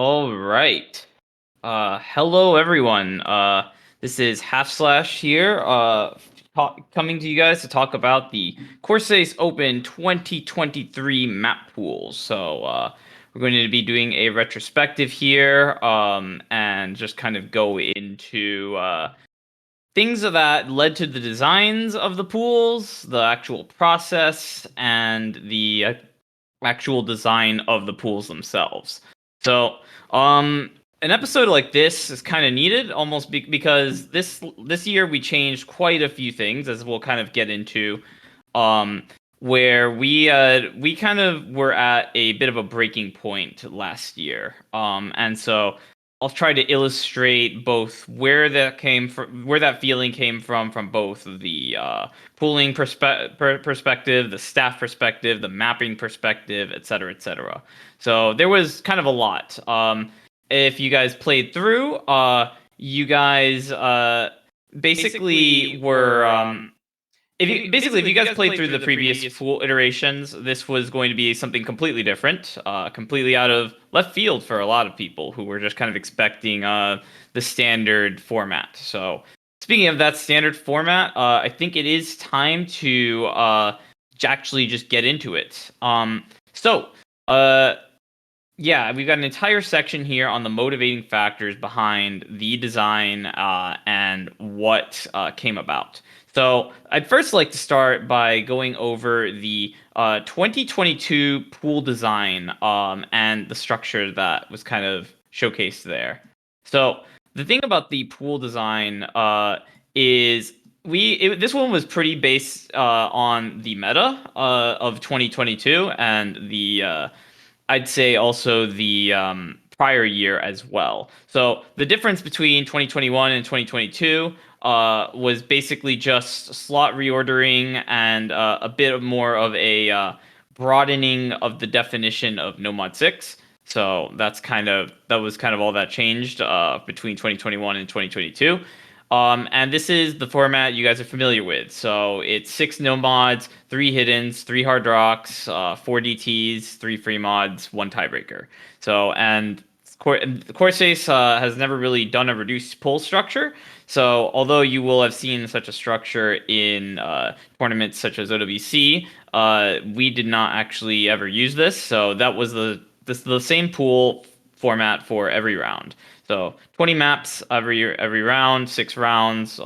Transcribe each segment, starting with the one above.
All right. Hello everyone. This is Half Slash here, coming to you guys to talk about the Corsace Open 2023 map pool. We're going to be doing a retrospective here, and just kind of go into things that led to the designs of the pools, the actual process, and the actual design of the pools themselves. So, um, an episode like this is kind of needed, almost because this year we changed quite a few things, as we'll kind of get into. Um, where we kind of were at a bit of a breaking point last year. And so I'll try to illustrate both where that came from, where that feeling came from both the pooling perspective, the staff perspective, the mapping perspective, etc., etc. So there was kind of a lot. If you guys played through, you guys basically were if you guys played through the previous pool iterations, this was going to be something completely different, completely out of left field for a lot of people who were just kind of expecting the standard format. So, speaking of that standard format, I think it is time to actually just get into it. So, uh, yeah, we've got an entire section here on the motivating factors behind the design and what came about. So I'd first like to start by going over the 2022 pool design and the structure that was kind of showcased there. So the thing about the pool design is this one was pretty based on the meta of 2022 and the I'd say also the prior year as well. So the difference between 2021 and 2022 was basically just slot reordering and a bit more of a broadening of the definition of No Mod 6. So that was kind of all that changed between 2021 and 2022. And this is the format you guys are familiar with. So it's 6 no mods, 3 hiddens, 3 hard rocks, 4 DTs, 3 free mods, 1 tiebreaker. So, and Corsace has never really done a reduced pull structure. So, although you will have seen such a structure in tournaments such as OWC, we did not actually ever use this. So, that was the same pool format for every round. So 20 maps every round, 6 rounds.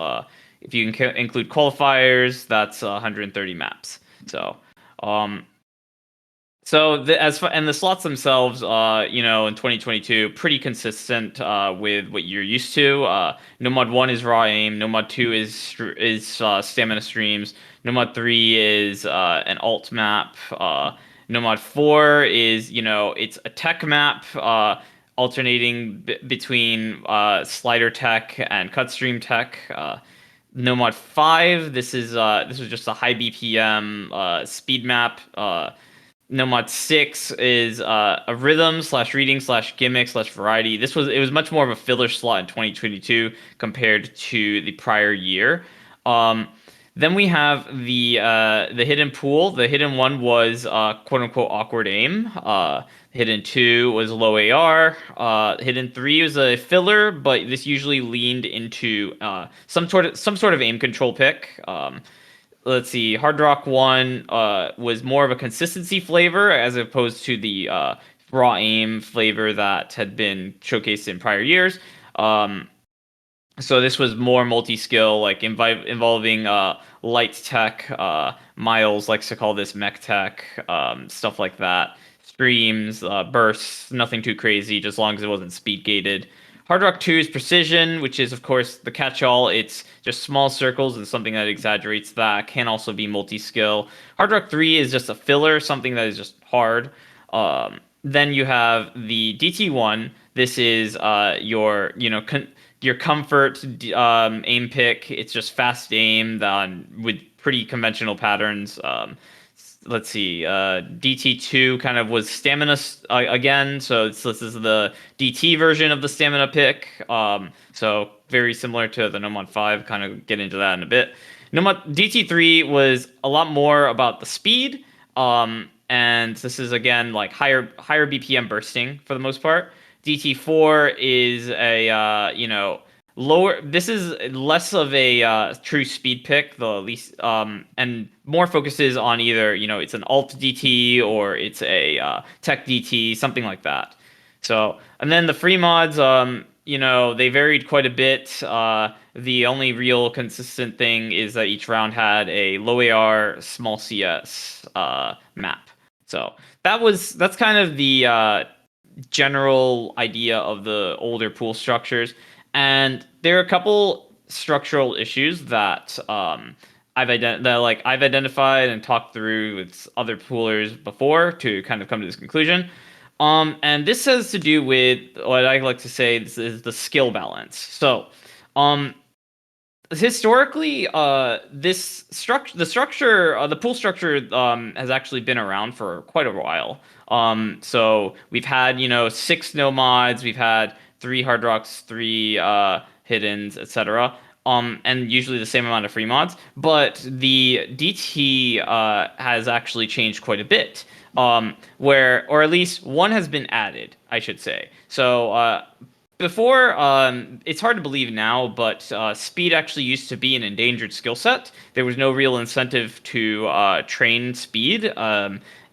If you include qualifiers, that's 130 maps. So, um, and the slots themselves, in 2022, pretty consistent with what you're used to. Nomad 1 is raw aim. Nomad 2 is stamina streams. Nomad 3 is an alt map. Nomad 4 is it's a tech map. Alternating between slider tech and cut stream tech. Nomad 5, this was just a high BPM speed map. Nomad 6 is a rhythm slash reading slash gimmick slash variety. It was much more of a filler slot in 2022 compared to the prior year. Then we have the hidden pool. The hidden one was quote unquote awkward aim. Hidden 2 was low AR. Hidden 3 was a filler, but this usually leaned into some sort of aim control pick. Let's see, Hard Rock 1 was more of a consistency flavor as opposed to the raw aim flavor that had been showcased in prior years. So this was more multi-skill, like involving light tech. Miles likes to call this mech tech, stuff like that. Streams, bursts, nothing too crazy, just as long as it wasn't speed gated. Hard Rock 2 is precision, which is of course the catch-all. It's just small circles and something that exaggerates that. Can also be multi-skill. Hard Rock 3 is just a filler, something that is just hard. Then you have the DT1. This is your comfort aim pick. It's just fast aim with pretty conventional patterns. Let's see. DT2 kind of was stamina again. So this is the DT version of the stamina pick. So very similar to the Nomad 5. Kind of get into that in a bit. Nomad DT3 was a lot more about the speed. And this is again like higher BPM bursting for the most part. DT4 is a lower. This is less of a true speed pick, the least and more focuses on either it's an alt DT or it's a tech DT, something like that. So and then the free mods, they varied quite a bit. The only real consistent thing is that each round had a low AR, small CS map. So that's kind of the general idea of the older pool structures. And there are a couple structural issues that I've identified and talked through with other poolers before to kind of come to this conclusion. And this has to do with what I like to say is the skill balance. So, um, historically, the pool structure, has actually been around for quite a while. So we've had, six no mods, we've had three hard rocks, three hiddens, etc. And usually the same amount of free mods, but the DT has actually changed quite a bit. Or at least one has been added, I should say. So before, it's hard to believe now, but speed actually used to be an endangered skill set. There was no real incentive to train speed.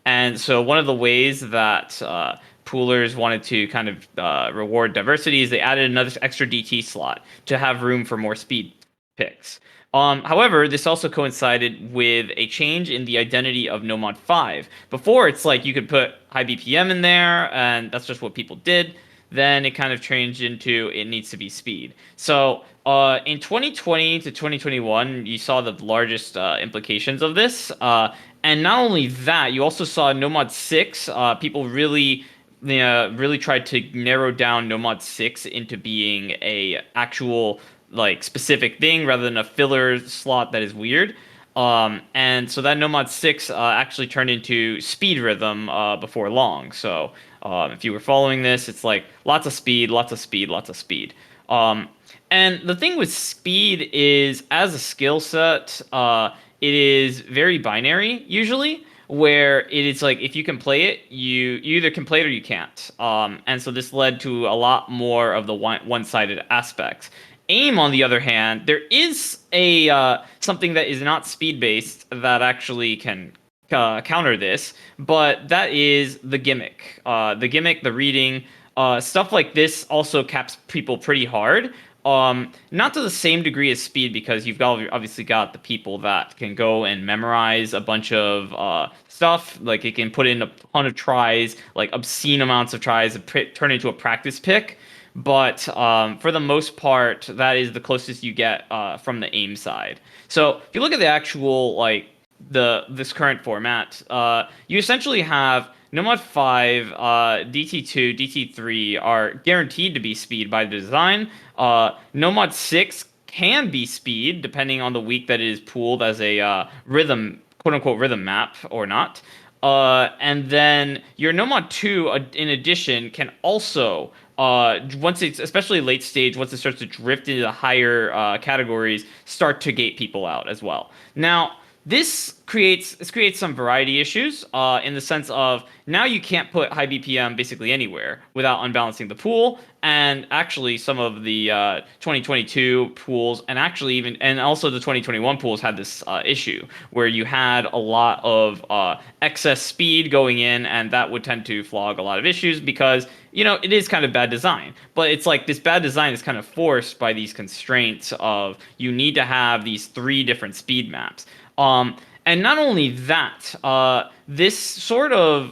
And so one of the ways that poolers wanted to kind of reward diversity is they added another extra DT slot to have room for more speed picks. However, this also coincided with a change in the identity of Nomad 5. Before, it's like you could put high BPM in there, and that's just what people did. Then it kind of changed into it needs to be speed. So in 2020 to 2021, you saw the largest implications of this. And not only that, you also saw Nomad 6. People really tried to narrow down Nomad 6 into being a actual like specific thing rather than a filler slot that is weird. And so that Nomad 6 actually turned into speed rhythm before long. So if you were following this, it's like lots of speed, lots of speed, lots of speed. And the thing with speed is, as a skill set, it is very binary usually, where it is like if you can play it, you either can play it or you can't. And so this led to a lot more of the one-sided aspects. Aim, on the other hand, there is a something that is not speed based that actually can counter this, but that is the gimmick. The gimmick, the reading, stuff like this also caps people pretty hard. Not to the same degree as speed, because you've obviously got the people that can go and memorize a bunch of stuff. Like it can put in a ton of tries, like obscene amounts of tries, and turn into a practice pick. But for the most part, that is the closest you get from the aim side. So if you look at the actual like this current format, you essentially have Nomad 5, DT2, DT3 are guaranteed to be speed by design. Nomad 6 can be speed depending on the week that it is pooled as a rhythm, quote unquote, rhythm map or not. And then your Nomad 2, in addition, can also, once it's, especially late stage, once it starts to drift into the higher categories, start to gate people out as well. Now, this creates some variety issues in the sense of now you can't put high BPM basically anywhere without unbalancing the pool. And actually, some of the 2022 pools, and actually even and also the 2021 pools had this issue where you had a lot of excess speed going in, and that would tend to flog a lot of issues because it is kind of bad design. But it's like this bad design is kind of forced by these constraints of you need to have these three different speed maps. And not only that, this sort of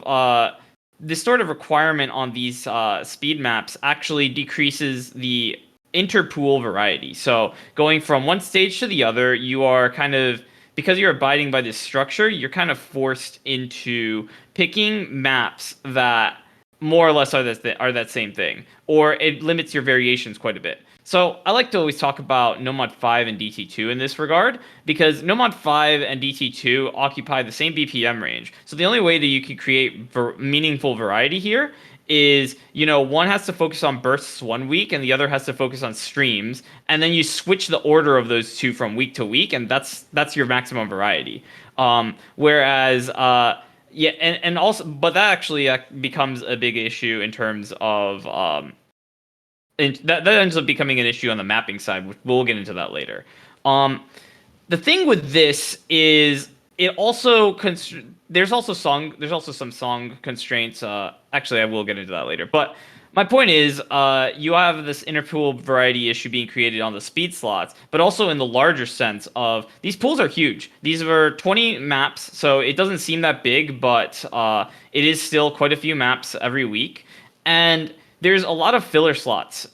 requirement on these speed maps actually decreases the interpool variety. So going from one stage to the other, you are kind of, because you're abiding by this structure, you're kind of forced into picking maps that more or less are that same thing, or it limits your variations quite a bit. So I like to always talk about Nomad 5 and DT2 in this regard, because Nomad 5 and DT2 occupy the same BPM range. So the only way that you can create meaningful variety here is, one has to focus on bursts one week and the other has to focus on streams, and then you switch the order of those two from week to week, and that's your maximum variety. Whereas Yeah, and also, but that actually becomes a big issue in terms of and that ends up becoming an issue on the mapping side. We'll get into that later. Um, the thing with this is it also there's also some song constraints. Actually, I will get into that later. But my point is, you have this interpool variety issue being created on the speed slots, but also in the larger sense of these pools are huge. These are 20 maps, so it doesn't seem that big, but it is still quite a few maps every week. And there's a lot of filler slots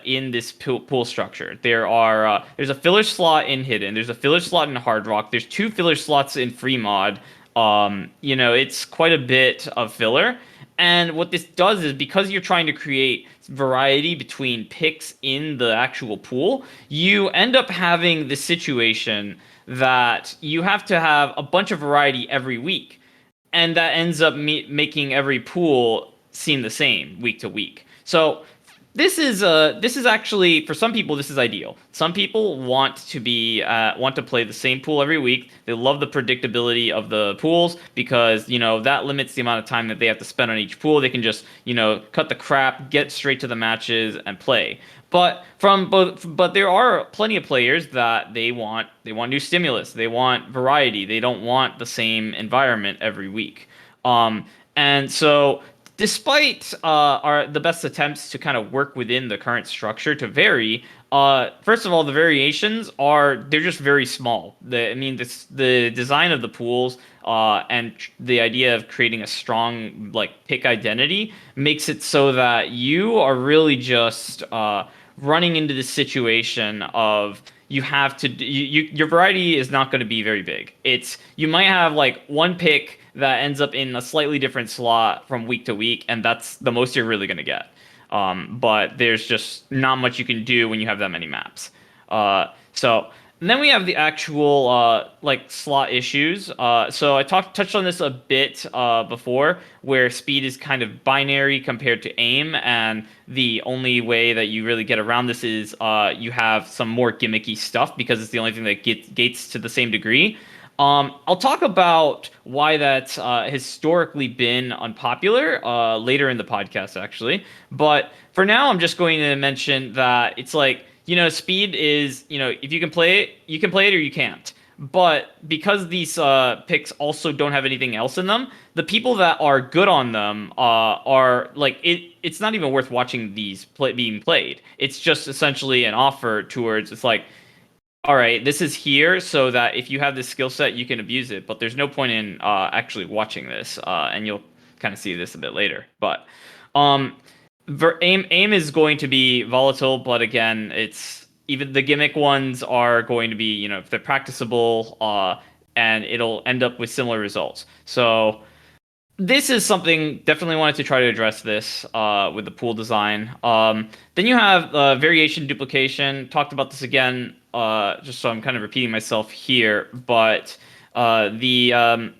in this pool structure. There's a filler slot in Hidden. There's a filler slot in Hard Rock. There's two filler slots in Free Mod. It's quite a bit of filler. And what this does is because you're trying to create variety between picks in the actual pool, you end up having the situation that you have to have a bunch of variety every week, and that ends up making every pool seem the same week to week. So this is actually, for some people, this is ideal. Some people want to play the same pool every week. They love the predictability of the pools because that limits the amount of time that they have to spend on each pool. They can just cut the crap, get straight to the matches, and play. But there are plenty of players that they want new stimulus. They want variety. They don't want the same environment every week. And so despite our the best attempts to kind of work within the current structure to vary, first of all, the variations they're just very small. The design of the pools and the idea of creating a strong like pick identity makes it so that you are really just running into the situation of you have to your variety is not going to be very big. You might have like one pick that ends up in a slightly different slot from week to week, and that's the most you're really going to get. But there's just not much you can do when you have that many maps. So and then we have the actual like slot issues. So I touched on this a bit before, where speed is kind of binary compared to aim, and the only way that you really get around this is you have some more gimmicky stuff because it's the only thing that gates to the same degree. I'll talk about why that's historically been unpopular later in the podcast, actually. But for now, I'm just going to mention that it's like, speed is, if you can play it, you can play it or you can't. But because these picks also don't have anything else in them, the people that are good on them are like it. It's not even worth watching being played. It's just essentially an offer towards. It's like, all right, this is here so that if you have this skill set, you can abuse it. But there's no point in actually watching this, and you'll kind of see this a bit later. But um, aim is going to be volatile, but again, it's even the gimmick ones are going to be, if they're practicable, and it'll end up with similar results. So this is something definitely wanted to try to address this with the pool design. Then you have variation duplication. Talked about this again, just so I'm kind of repeating myself here, but the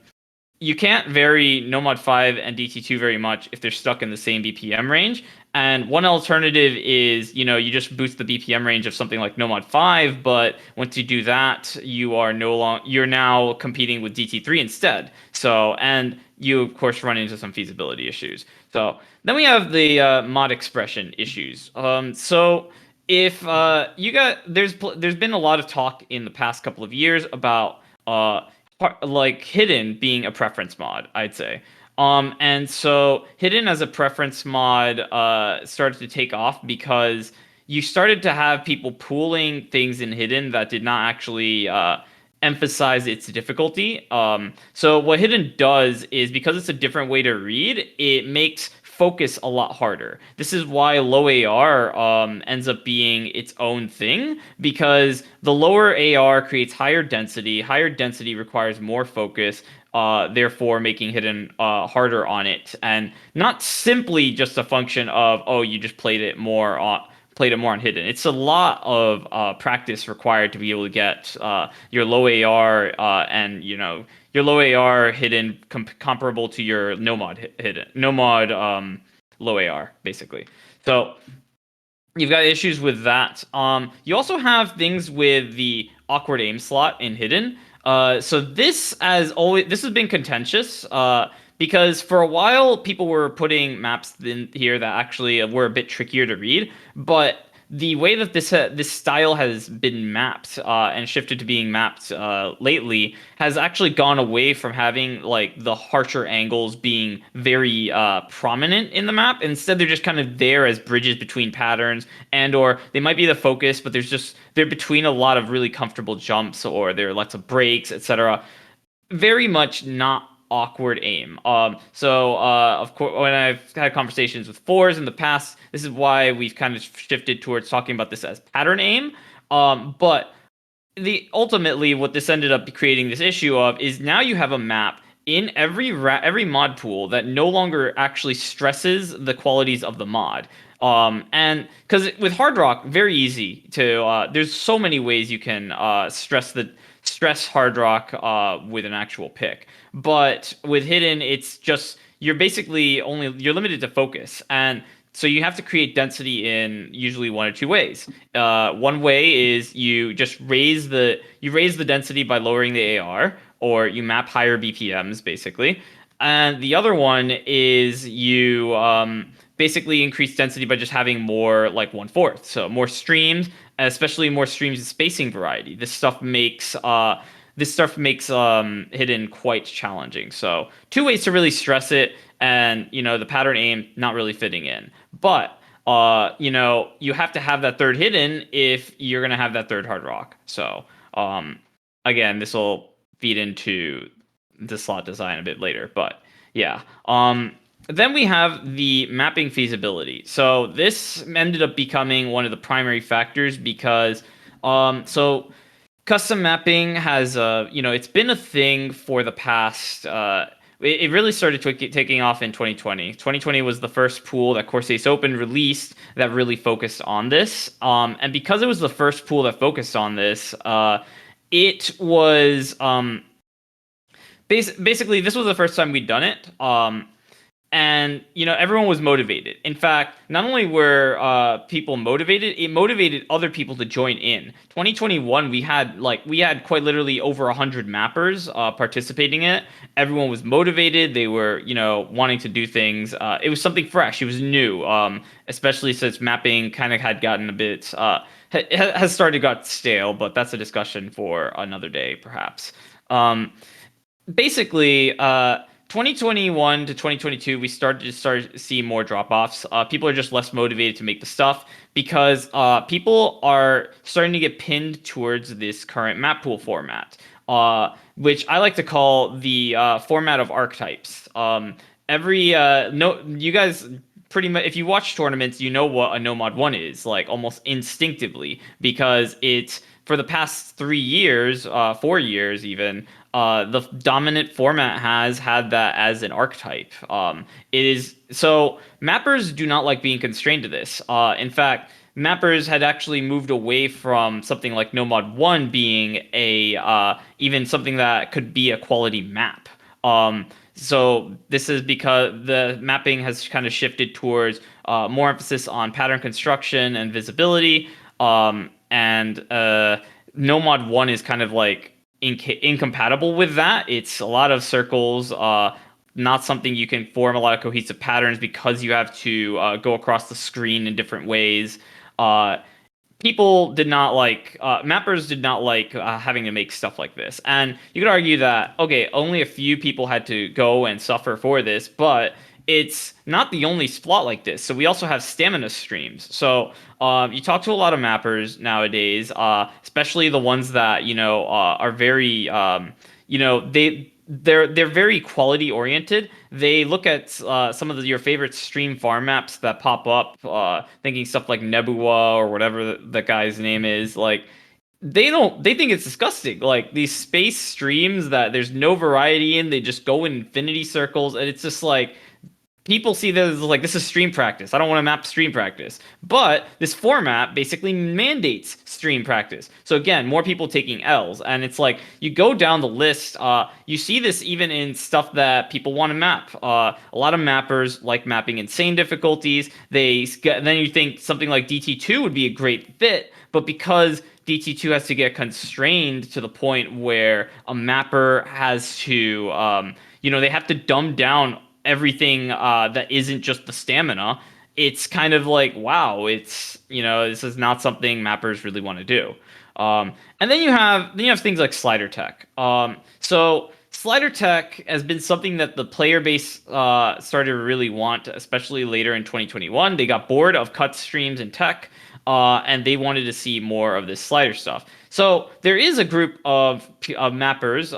you can't vary Nomad 5 and DT2 very much if they're stuck in the same BPM range. And one alternative is, you just boost the BPM range of something like Nomad 5, but once you do that, you're now competing with DT3 instead. So, and you of course run into some feasibility issues. So then we have the mod expression issues. So if there's been a lot of talk in the past couple of years about like Hidden being a preference mod, I'd say. And so Hidden as a preference mod started to take off because you started to have people pooling things in Hidden that did not actually emphasize its difficulty. So what Hidden does is, because it's a different way to read, it makes focus a lot harder. This is why low AR ends up being its own thing, because the lower AR creates higher density. Higher density requires more focus, therefore making Hidden harder on it, and not simply just a function of, oh, you just played it more on Hidden. It's a lot of practice required to be able to get your low AR and your low AR Hidden comparable to your Nomad low AR basically. So you've got issues with that. You also have things with the awkward aim slot in Hidden. So this has been contentious because for a while people were putting maps in here that actually were a bit trickier to read, but the way that this style has been mapped and shifted to being mapped lately has actually gone away from having like the harsher angles being very prominent in the map. Instead, they're just kind of there as bridges between patterns, and or they might be the focus, but they're between a lot of really comfortable jumps, or there are lots of breaks, etc. Very much not awkward aim. Of course, when I've had conversations with fours in the past, this is why we've kind of shifted towards talking about this as pattern aim. But the ultimately what this ended up creating this issue of is now you have a map in every mod pool that no longer actually stresses the qualities of the mod. And because with Hard Rock, very easy to there's so many ways you can stress Hard Rock with an actual pick. But with Hidden, it's just you're limited to focus, and so you have to create density in usually one or two ways. One way is you raise the density by lowering the AR, or you map higher BPMs basically. And the other one is you basically increase density by just having more like one fourth, so more streams, especially more streams and spacing variety. This stuff makes hidden quite challenging. So two ways to really stress it, and the pattern aim not really fitting in. But you have to have that third hidden if you're gonna have that third hard rock. So again, this will feed into the slot design a bit later, but yeah. Then we have the mapping feasibility. So this ended up becoming one of the primary factors because so custom mapping has it's been a thing for the past it really started taking off in 2020. 2020 was the first pool that Corsace Open released that really focused on this. And because it was the first pool that focused on this, it was basically this was the first time we'd done it. And everyone was motivated. In fact, not only were people motivated, it motivated other people to join in. 2021, we had quite literally over 100 mappers participating in it. Everyone was motivated. They were wanting to do things. It was something fresh. It was new, especially since mapping kind of had gotten a bit has started to got stale. But that's a discussion for another day, perhaps. Basically, 2021 to 2022, we started to see more drop-offs. People are just less motivated to make the stuff because people are starting to get pinned towards this current map pool format, which I like to call the format of archetypes. Every no, you guys pretty much, if you watch tournaments, you know what a no mod one is, like almost instinctively, because it's for the past 3 years, 4 years even, the dominant format has had that as an archetype. It is so mappers do not like being constrained to this. In fact, mappers had actually moved away from something like No Mod 1 being a even something that could be a quality map. So this is because the mapping has kind of shifted towards more emphasis on pattern construction and visibility. And Nomad 1 is kind of like incompatible with that. It's a lot of circles, not something you can form a lot of cohesive patterns because you have to go across the screen in different ways. Uh, People did not like mappers did not like having to make stuff like this, and you could argue that okay, only a few people had to go and suffer for this, but it's not the only spot like this. So we also have stamina streams. So you talk to a lot of mappers nowadays, especially the ones that are very they're very quality oriented. They look at some of your favorite stream farm maps that pop up, thinking stuff like Nebua or whatever the guy's name is. Like they think it's disgusting. Like these space streams that there's no variety in, they just go in infinity circles, and it's just like people see this as like this is stream practice. I don't want to map stream practice. But this format basically mandates stream practice. So again, more people taking L's. And it's like you go down the list, you see this even in stuff that people want to map. A lot of mappers like mapping insane difficulties. Then you think something like DT2 would be a great fit, but because DT2 has to get constrained to the point where a mapper has to they have to dumb down everything that isn't just the stamina. It's kind of like, wow, this is not something mappers really want to do. And then you have things like slider tech. So slider tech has been something that the player base started to really want, especially later in 2021. They got bored of cut streams and tech, and they wanted to see more of this slider stuff. So there is a group of mappers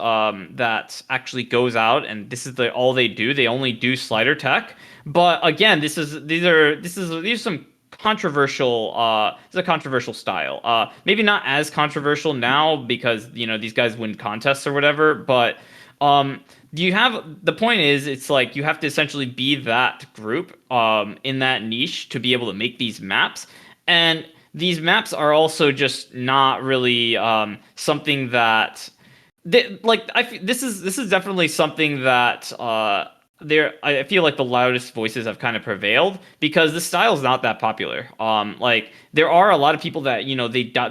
that actually goes out, and this is all they do. They only do slider tech. But again, these are some controversial it's a controversial style. Maybe not as controversial now because these guys win contests or whatever, but um you have the point is it's like you have to essentially be that group in that niche to be able to make these maps. And these maps are also just not really something that this is definitely something that there I feel like the loudest voices have kind of prevailed because the style is not that popular. Like there are a lot of people that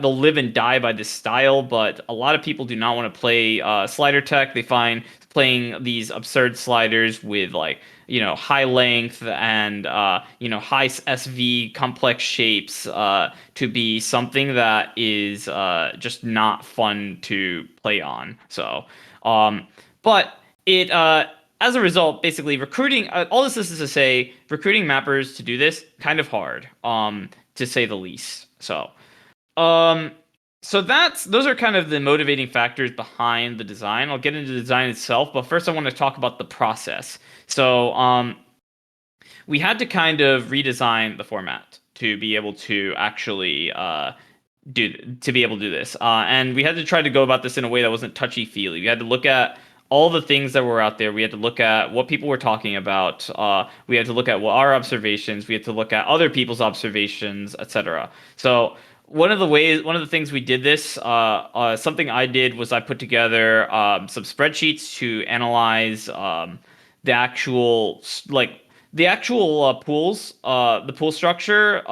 they'll live and die by this style, but a lot of people do not want to play slider tech. They find playing these absurd sliders with like high length and high SV complex shapes to be something that is just not fun to play on. So, but it as a result, basically recruiting all this is to say recruiting mappers to do this kind of hard, to say the least. Um, so those are kind of the motivating factors behind the design. I'll get into the design itself, but first I want to talk about the process. So, we had to kind of redesign the format to be able to actually do this. And we had to try to go about this in a way that wasn't touchy feely. We had to look at all the things that were out there. We had to look at what people were talking about. We had to look at what our observations. We had to look at other people's observations, etc. So one of the things we did this, something I did was I put together some spreadsheets to analyze the actual pools, the pool structure,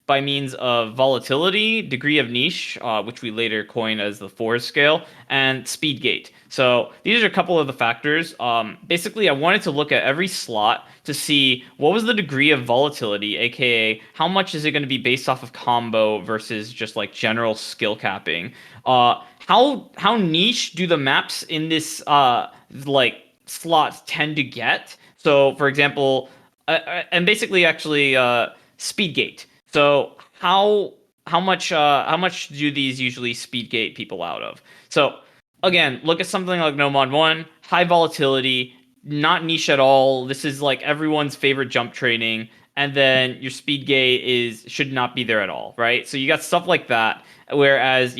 by means of volatility, degree of niche, which we later coined as the Forest scale, and speed gate. So these are a couple of the factors. Basically, I wanted to look at every slot to see what was the degree of volatility, aka how much is it going to be based off of combo versus just like general skill capping. How niche do the maps in this like slots tend to get? So, for example, and basically, actually, speed gate. So how much do these usually speed gate people out of? So again, look at something like No Mod 1, high volatility, not niche at all. This is like everyone's favorite jump training, and then your speed gate should not be there at all, right? So you got stuff like that. Whereas,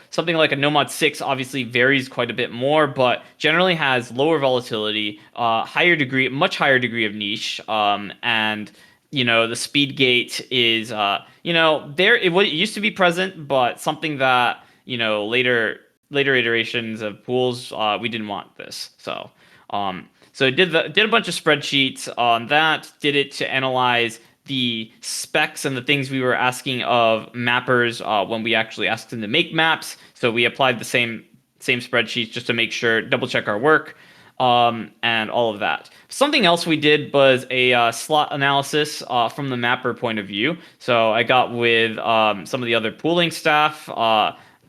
something like a No Mod 6 obviously varies quite a bit more, but generally has lower volatility, much higher degree of niche, and the speed gate is it used to be present, but something that later iterations of pools, we didn't want this. So did a bunch of spreadsheets on that, did it to analyze the specs and the things we were asking of mappers when we actually asked them to make maps. So we applied the same spreadsheets just to make sure, double check our work, and all of that. Something else we did was a slot analysis from the mapper point of view. So I got with some of the other pooling staff,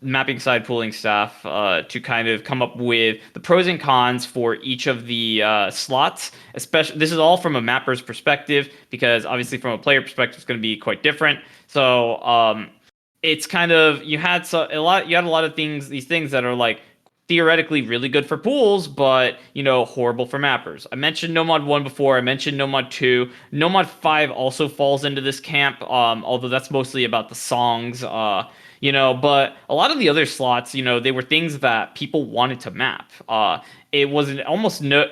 mapping side pooling staff, to kind of come up with the pros and cons for each of the slots. Especially, this is all from a mapper's perspective because obviously from a player perspective, it's going to be quite different. So it's kind of you had a lot of these things that are like theoretically really good for pools, but horrible for mappers. I mentioned No Mod 1 before. I mentioned No Mod 2. No Mod 5 also falls into this camp, although that's mostly about the songs. But a lot of the other slots, they were things that people wanted to map. It wasn't almost no.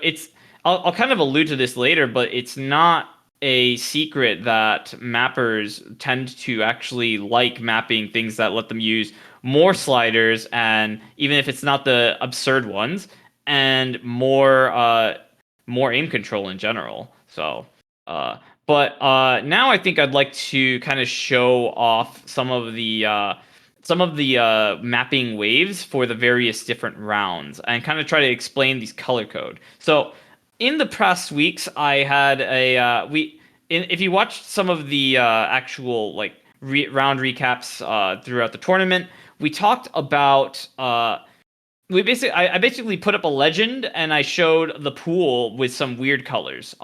I'll kind of allude to this later, but it's not a secret that mappers tend to actually like mapping things that let them use more sliders, and even if it's not the absurd ones, and more aim control in general. Uh, but now I think I'd like to kind of show off some of some of the mapping waves for the various different rounds and kind of try to explain these color code. So in the past weeks, I had a if you watched some of the actual like round recaps throughout the tournament, we talked about I basically put up a legend and I showed the pool with some weird colors.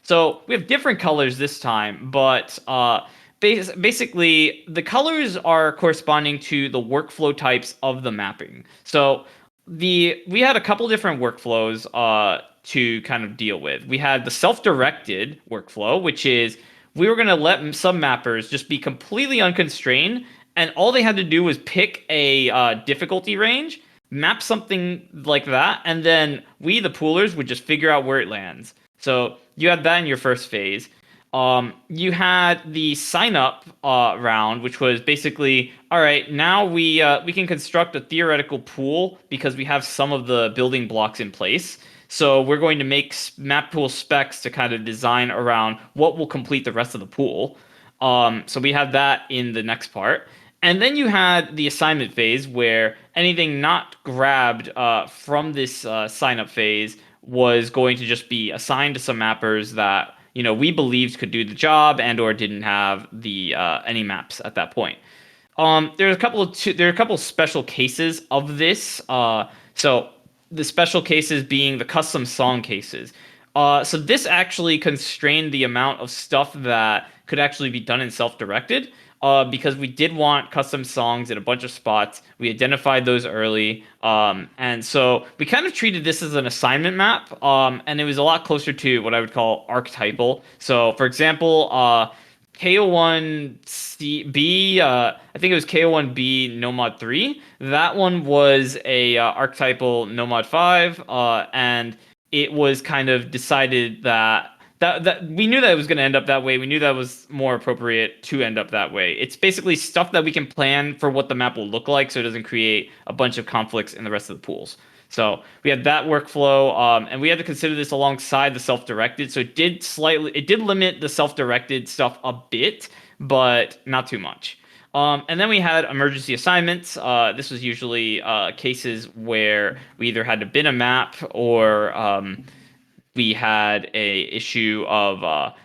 So we have different colors this time, but basically the colors are corresponding to the workflow types of the mapping. So we had a couple different workflows to kind of deal with. We had the self-directed workflow, which is we were going to let some mappers just be completely unconstrained, and all they had to do was pick a difficulty range, map something like that, and then we, the poolers, would just figure out where it lands. So you had that in your first phase. You had the sign up round, which was basically, all right, now we can construct a theoretical pool because we have some of the building blocks in place. So we're going to make map pool specs to kind of design around what will complete the rest of the pool. So we had that in the next part. And then you had the assignment phase where anything not grabbed from this sign up phase was going to just be assigned to some mappers that we believed could do the job and or didn't have the any maps at that point. There are a couple of special cases of this. So the special cases being the custom song cases. So this actually constrained the amount of stuff that could actually be done in self-directed. Because we did want custom songs in a bunch of spots. We identified those early. And so we kind of treated this as an assignment map. And it was a lot closer to what I would call archetypal. So, for example, KO1B, I think it was KO1B Nomad 3. That one was a archetypal Nomad 5, and it was kind of decided that we knew that it was going to end up that way. We knew that was more appropriate to end up that way. It's basically stuff that we can plan for what the map will look like, so it doesn't create a bunch of conflicts in the rest of the pools. So we had that workflow, and we had to consider this alongside the self-directed. So it did limit the self-directed stuff a bit, but not too much. And then we had emergency assignments. This was usually cases where we either had to bin a map or we had a issue of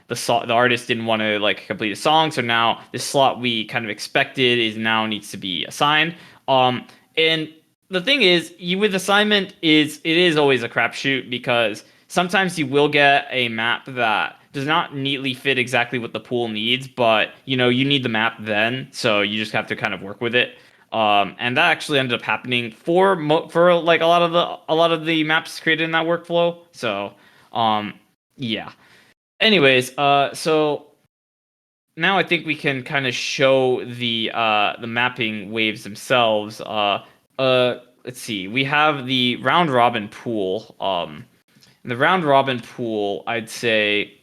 the artist didn't want to like complete a song, so now this slot we kind of expected is now needs to be assigned. And the thing is, you with assignment is it is always a crapshoot because sometimes you will get a map that does not neatly fit exactly what the pool needs, but you need the map then, so you just have to kind of work with it. And that actually ended up happening for like a lot of the maps created in that workflow. So um, yeah. Anyways, so now I think we can kind of show the mapping waves themselves. Let's see. We have the round robin pool. The round robin pool, I'd say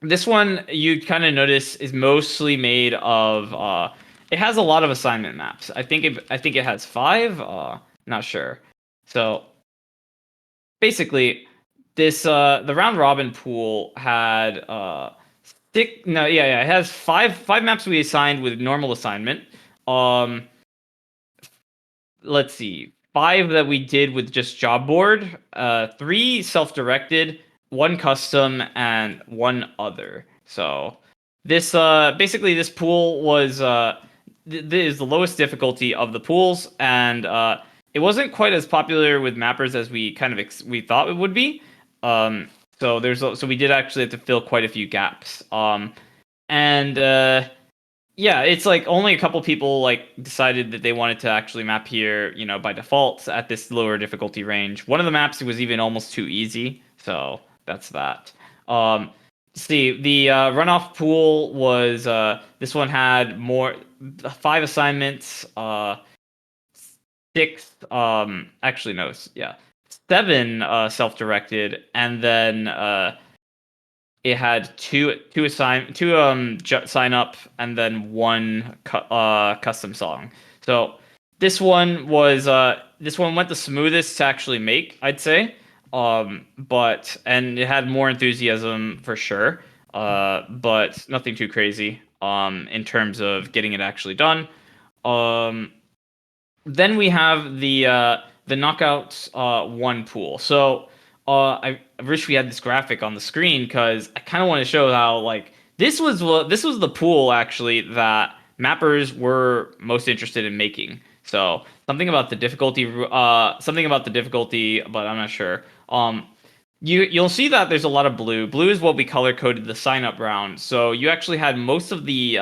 this one you kind of notice is mostly made of it has a lot of assignment maps. I think it has five, not sure. So basically this the round robin pool had six no yeah yeah it has five maps we assigned with normal assignment. um let's see, five that we did with just job board, three self-directed, one custom, and one other. So this basically this pool was is the lowest difficulty of the pools, and it wasn't quite as popular with mappers as we kind of we thought it would be. um so we did actually have to fill quite a few gaps. And yeah, it's like only a couple people like decided that they wanted to actually map here, by default at this lower difficulty range. One of the maps was even almost too easy, so that's that. See, the runoff pool was this one had more five assignments, six actually no, yeah, seven self-directed, and then it had two sign up and then one custom song. So this one went the smoothest to actually make, I'd say. But and it had more enthusiasm for sure. But nothing too crazy in terms of getting it actually done. Then we have the knockouts one pool. So I wish we had this graphic on the screen because I kind of want to show how like this was the pool actually that mappers were most interested in making. So something about the difficulty, but I'm not sure. You'll see that there's a lot of blue. Blue is what we color coded the sign up round. So you actually had most of the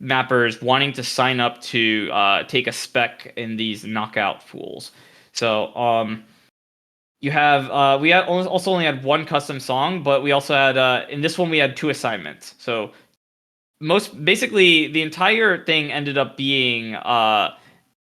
mappers wanting to sign up to take a spec in these knockout pools. So you have we had also only had one custom song, but we also had in this one we had two assignments. So most basically the entire thing ended up being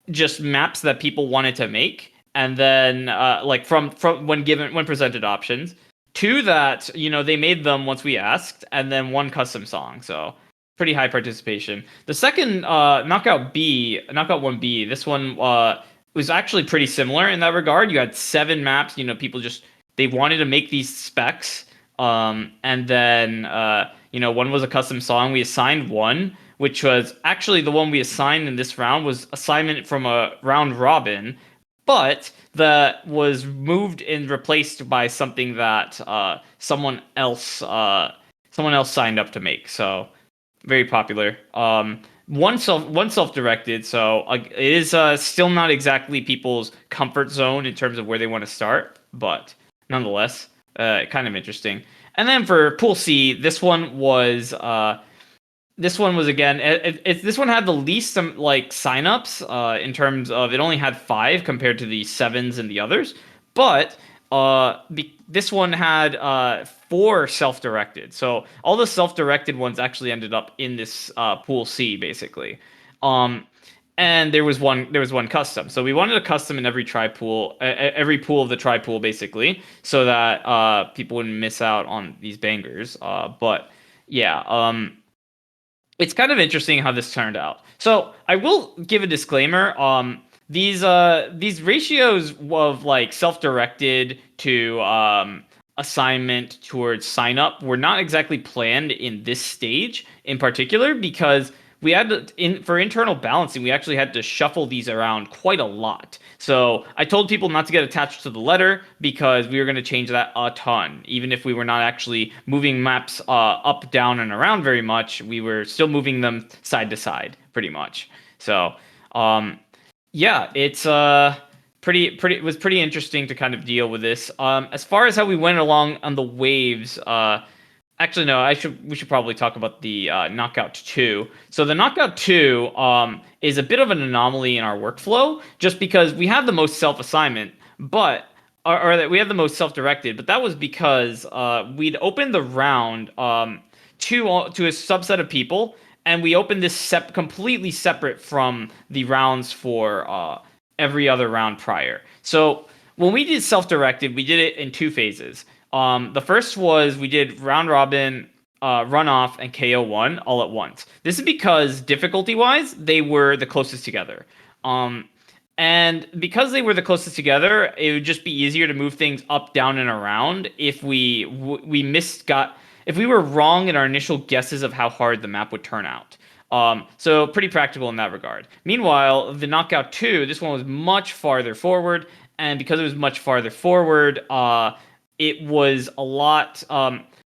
just maps that people wanted to make, and then like from when presented options, two that they made them once we asked, and then one custom song. So pretty high participation. The second knockout 1B, this one was actually pretty similar in that regard. You had seven maps. People just they wanted to make these specs, and then one was a custom song. We assigned one, which was actually the one we assigned in this round was assignment from a round robin, but that was moved and replaced by something that someone else signed up to make. So very popular. One self directed, so it is still not exactly people's comfort zone in terms of where they want to start, but nonetheless, kind of interesting. And then for Pool C, this one was again this one had the least like signups in terms of it only had five compared to the sevens and the others, but this one had four self-directed. So all the self-directed ones actually ended up in this pool C basically. Um, and there was one custom. So we wanted a custom in every tri pool, every pool of the tri pool basically, so that people wouldn't miss out on these bangers. But yeah, it's kind of interesting how this turned out. So I will give a disclaimer. These ratios of like self-directed to assignment towards sign up were not exactly planned in this stage in particular because we had to, for internal balancing, we actually had to shuffle these around quite a lot. So I told people not to get attached to the letter because we were going to change that a ton. Even if we were not actually moving maps up, down, and around very much, we were still moving them side to side pretty much. So um, yeah, it's pretty it was pretty interesting to kind of deal with this. As far as how we went along on the waves, actually, no. We should probably talk about the knockout two. So the knockout two is a bit of an anomaly in our workflow, just because we have the most self assignment, but or that we have the most self directed. But that was because we'd opened the round to a subset of people, and we opened this completely separate from the rounds for every other round prior. So when we did self directed, we did it in two phases. The first was we did round robin, runoff, and KO1 all at once. This is because difficulty wise, they were the closest together. Um, and because they were the closest together, it would just be easier to move things up, down, and around if we missed got if we were wrong in our initial guesses of how hard the map would turn out. So pretty practical in that regard. Meanwhile, the knockout two, this one was much farther forward, and because it was much farther forward, it was a lot.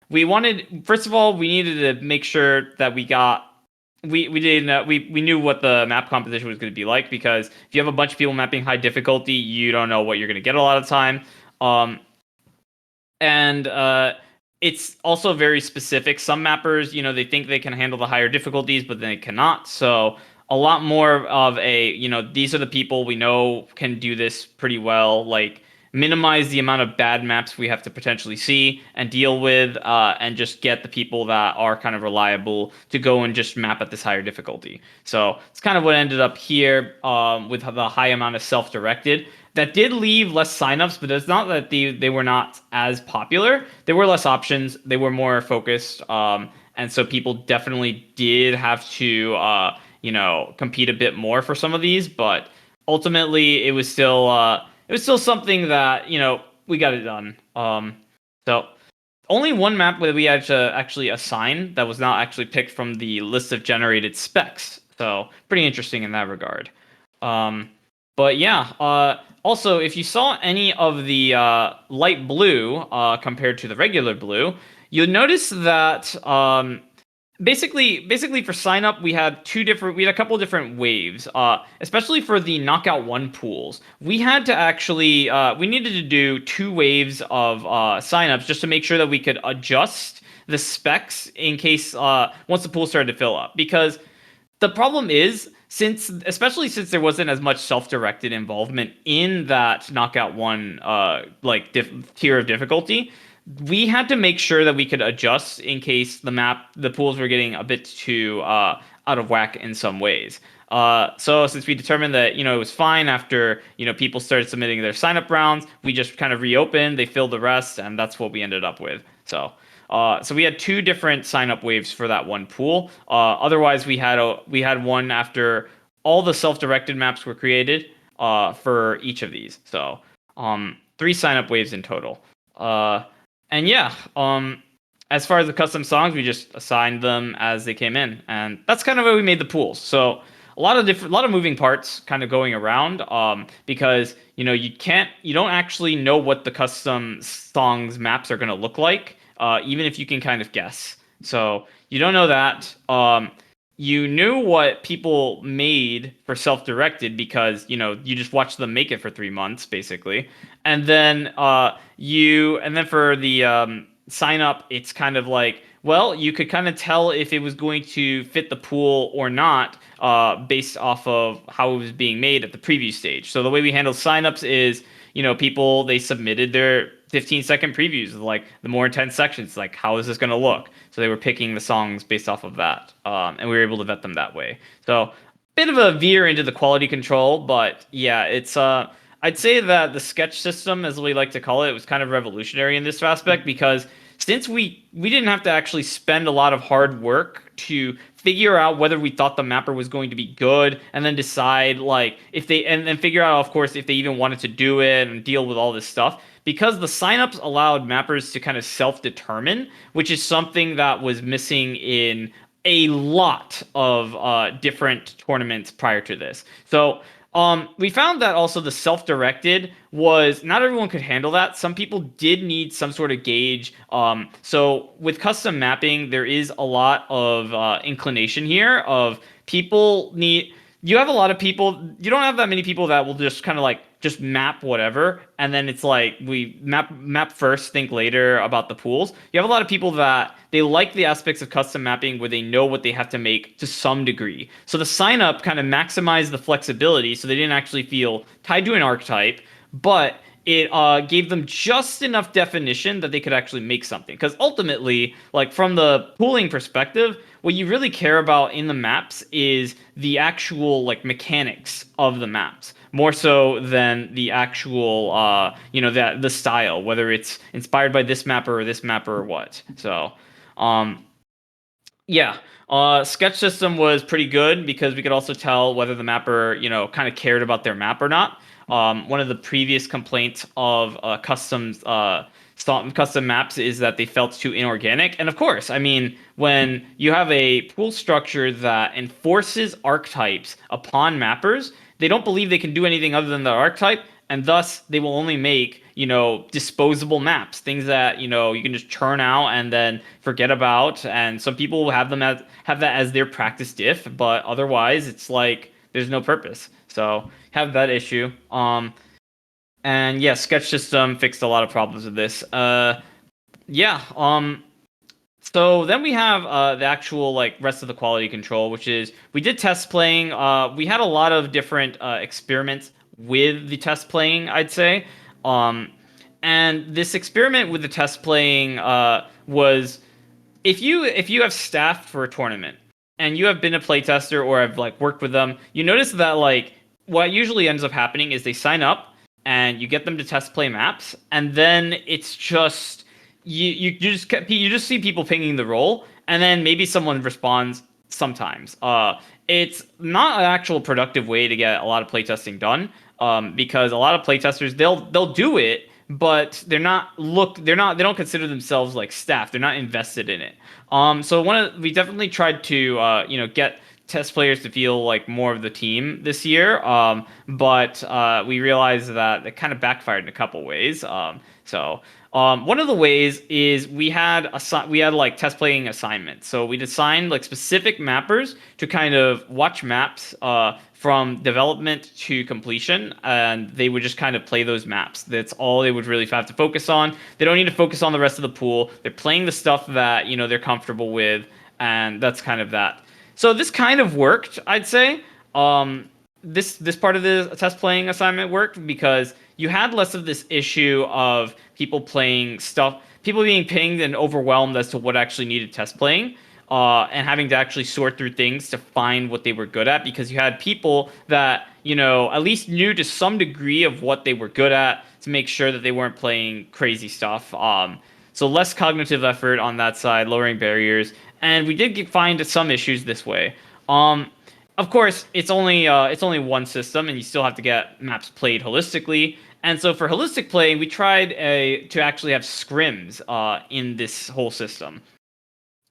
We wanted, first of all, we needed to make sure that we didn't we knew what the map composition was going to be like, because if you have a bunch of people mapping high difficulty, you don't know what you're going to get a lot of the time. Um, and it's also very specific. Some mappers, they think they can handle the higher difficulties, but they cannot. So a lot more of a, these are the people we know can do this pretty well. Like minimize the amount of bad maps we have to potentially see and deal with, and just get the people that are kind of reliable to go and just map at this higher difficulty. So it's kind of what ended up here, with the high amount of self-directed. That did leave less signups, but it's not that they were not as popular. There were less options. They were more focused, and so people definitely did have to, compete a bit more for some of these. But ultimately, it was still something that we got it done. So only one map that we had to actually assign that was not actually picked from the list of generated specs. So pretty interesting in that regard. Um, But yeah, also if you saw any of the light blue compared to the regular blue, you'll notice that basically for sign up we had a couple different waves, especially for the knockout one pools. We had to actually we needed to do two waves of signups just to make sure that we could adjust the specs in case once the pool started to fill up, because the problem is, especially since there wasn't as much self-directed involvement in that knockout one tier of difficulty, we had to make sure that we could adjust in case the pools were getting a bit too out of whack in some ways. So since we determined that it was fine after people started submitting their sign up rounds, we just kind of reopened, they filled the rest, and that's what we ended up with. So we had two different sign up waves for that one pool. Otherwise, we had one after all the self-directed maps were created for each of these. So three sign up waves in total. And yeah, as far as the custom songs, we just assigned them as they came in, and that's kind of how we made the pools. So a lot of moving parts kind of going around, because you don't actually know what the custom songs maps are going to look like, even if you can kind of guess. So you don't know that. You knew what people made for self-directed because you just watched them make it for 3 months basically, and then for the sign up, it's kind of like, well, you could kind of tell if it was going to fit the pool or not, based off of how it was being made at the preview stage. So the way we handle signups is, people, they submitted their 15-second previews of like the more intense sections, like how is this going to look? So they were picking the songs based off of that, and we were able to vet them that way. So bit of a veer into the quality control, but yeah, it's I'd say that the sketch system, as we like to call it, was kind of revolutionary in this aspect, because since we didn't have to actually spend a lot of hard work to figure out whether we thought the mapper was going to be good, and then decide like if they and then figure out, of course, if they even wanted to do it and deal with all this stuff, because the signups allowed mappers to kind of self-determine, which is something that was missing in a lot of different tournaments prior to this. So we found that also the self-directed was not everyone could handle that. Some people did need some sort of gauge. So with custom mapping, there is a lot of inclination here of people need. You have a lot of people. You don't have that many people that will just kind of like just map whatever, and then it's like we map first, think later about the pools. You have a lot of people that they like the aspects of custom mapping where they know what they have to make to some degree. So the sign up kind of maximized the flexibility, so they didn't actually feel tied to an archetype, but it gave them just enough definition that they could actually make something. Because ultimately, like from the pooling perspective, what you really care about in the maps is the actual like mechanics of the maps, more so than the actual that the style, whether it's inspired by this mapper or this mapper or what. So um yeah, sketch system was pretty good because we could also tell whether the mapper, kind of cared about their map or not. One of the previous complaints of custom maps is that they felt too inorganic. And of course, I mean, when you have a pool structure that enforces archetypes upon mappers, they don't believe they can do anything other than the archetype, and thus they will only make disposable maps, things that you can just churn out and then forget about. And some people will have that as their practice diff, but otherwise it's like there's no purpose. So have that issue. And yeah, sketch system fixed a lot of problems with this. Yeah. So then we have the actual like rest of the quality control, which is we did test playing. We had a lot of different experiments with the test playing, I'd say. Um, and this experiment with the test playing was, if you have staffed for a tournament and you have been a playtester or have like worked with them, you notice that like what usually ends up happening is they sign up and you get them to test play maps, and then it's just you just see people pinging the role, and then maybe someone responds sometimes. It's not an actual productive way to get a lot of playtesting done, because a lot of playtesters they'll do it, but they don't consider themselves like staff. They're not invested in it. So we definitely tried to get test players to feel like more of the team this year. But we realized that it kind of backfired in a couple ways. One of the ways is we had like test playing assignments. So we'd assign like specific mappers to kind of watch maps from development to completion, and they would just kind of play those maps. That's all they would really have to focus on. They don't need to focus on the rest of the pool. They're playing the stuff that they're comfortable with, and that's kind of that. So this kind of worked, I'd say. This part of the test playing assignment worked because you had less of this issue of people being pinged and overwhelmed as to what actually needed test playing, and having to actually sort through things to find what they were good at, because you had people that at least knew to some degree of what they were good at to make sure that they weren't playing crazy stuff. So less cognitive effort on that side, lowering barriers, and we did find some issues this way. Um, of course, it's only one system, and you still have to get maps played holistically. And so for holistic play, we tried to actually have scrims in this whole system.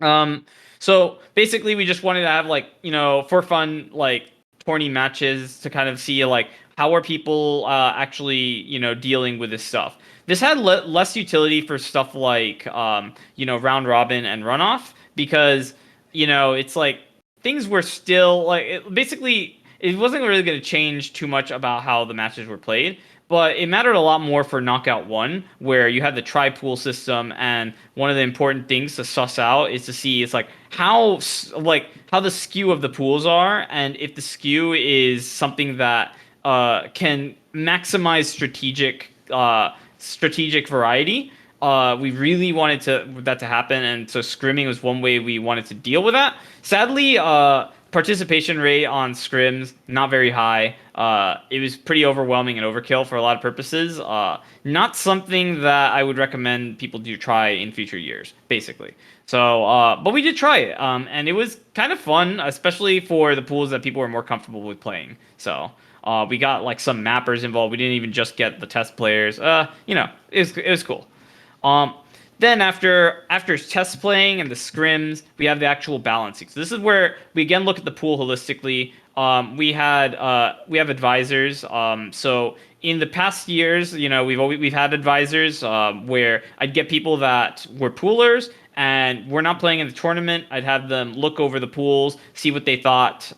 Um, so basically, we just wanted to have like for fun like tourney matches to kind of see like how are people actually dealing with this stuff. This had less utility for stuff like round robin and runoff, because it's like things were still like basically it wasn't really going to change too much about how the matches were played, but it mattered a lot more for knockout one, where you had the tri pool system, and one of the important things to suss out is to see it's like how the skew of the pools are, and if the skew is something that can maximize strategic variety. We really wanted that to happen, and so scrimming was one way we wanted to deal with that. Sadly, participation rate on scrims not very high. It was pretty overwhelming and overkill for a lot of purposes. Not something that I would recommend people do try in future years, basically. But we did try it, and it was kind of fun, especially for the pools that people were more comfortable with playing. We got like some mappers involved. We didn't even just get the test players. It was cool. Um, then after test playing and the scrims, we have the actual balancing. So this is where we again look at the pool holistically. We have advisors. So in the past years, we've had advisors where I'd get people that were poolers and we're not playing in the tournament. I'd have them look over the pools, see what they thought,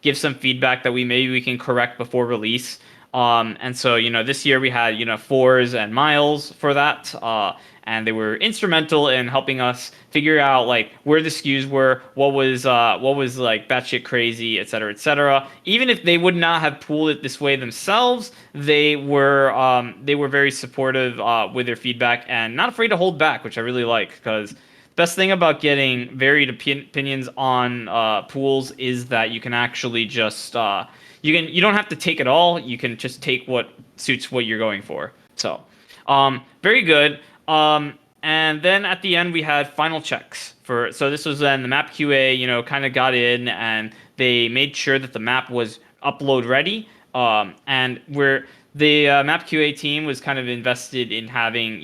give some feedback that we can correct before release. And so, this year we had, Fours and Miles for that. And they were instrumental in helping us figure out like where the skews were, what was like batshit crazy, et cetera, et cetera. Even if they would not have pooled it this way themselves, they were very supportive with their feedback and not afraid to hold back, which I really like, because best thing about getting varied opinions on pools is that you can actually just you don't have to take it all. You can just take what suits what you're going for. So, very good. And then at the end we had final checks for. So this was then the map QA, kind of got in and they made sure that the map was upload ready. And where the map QA team was kind of invested in having,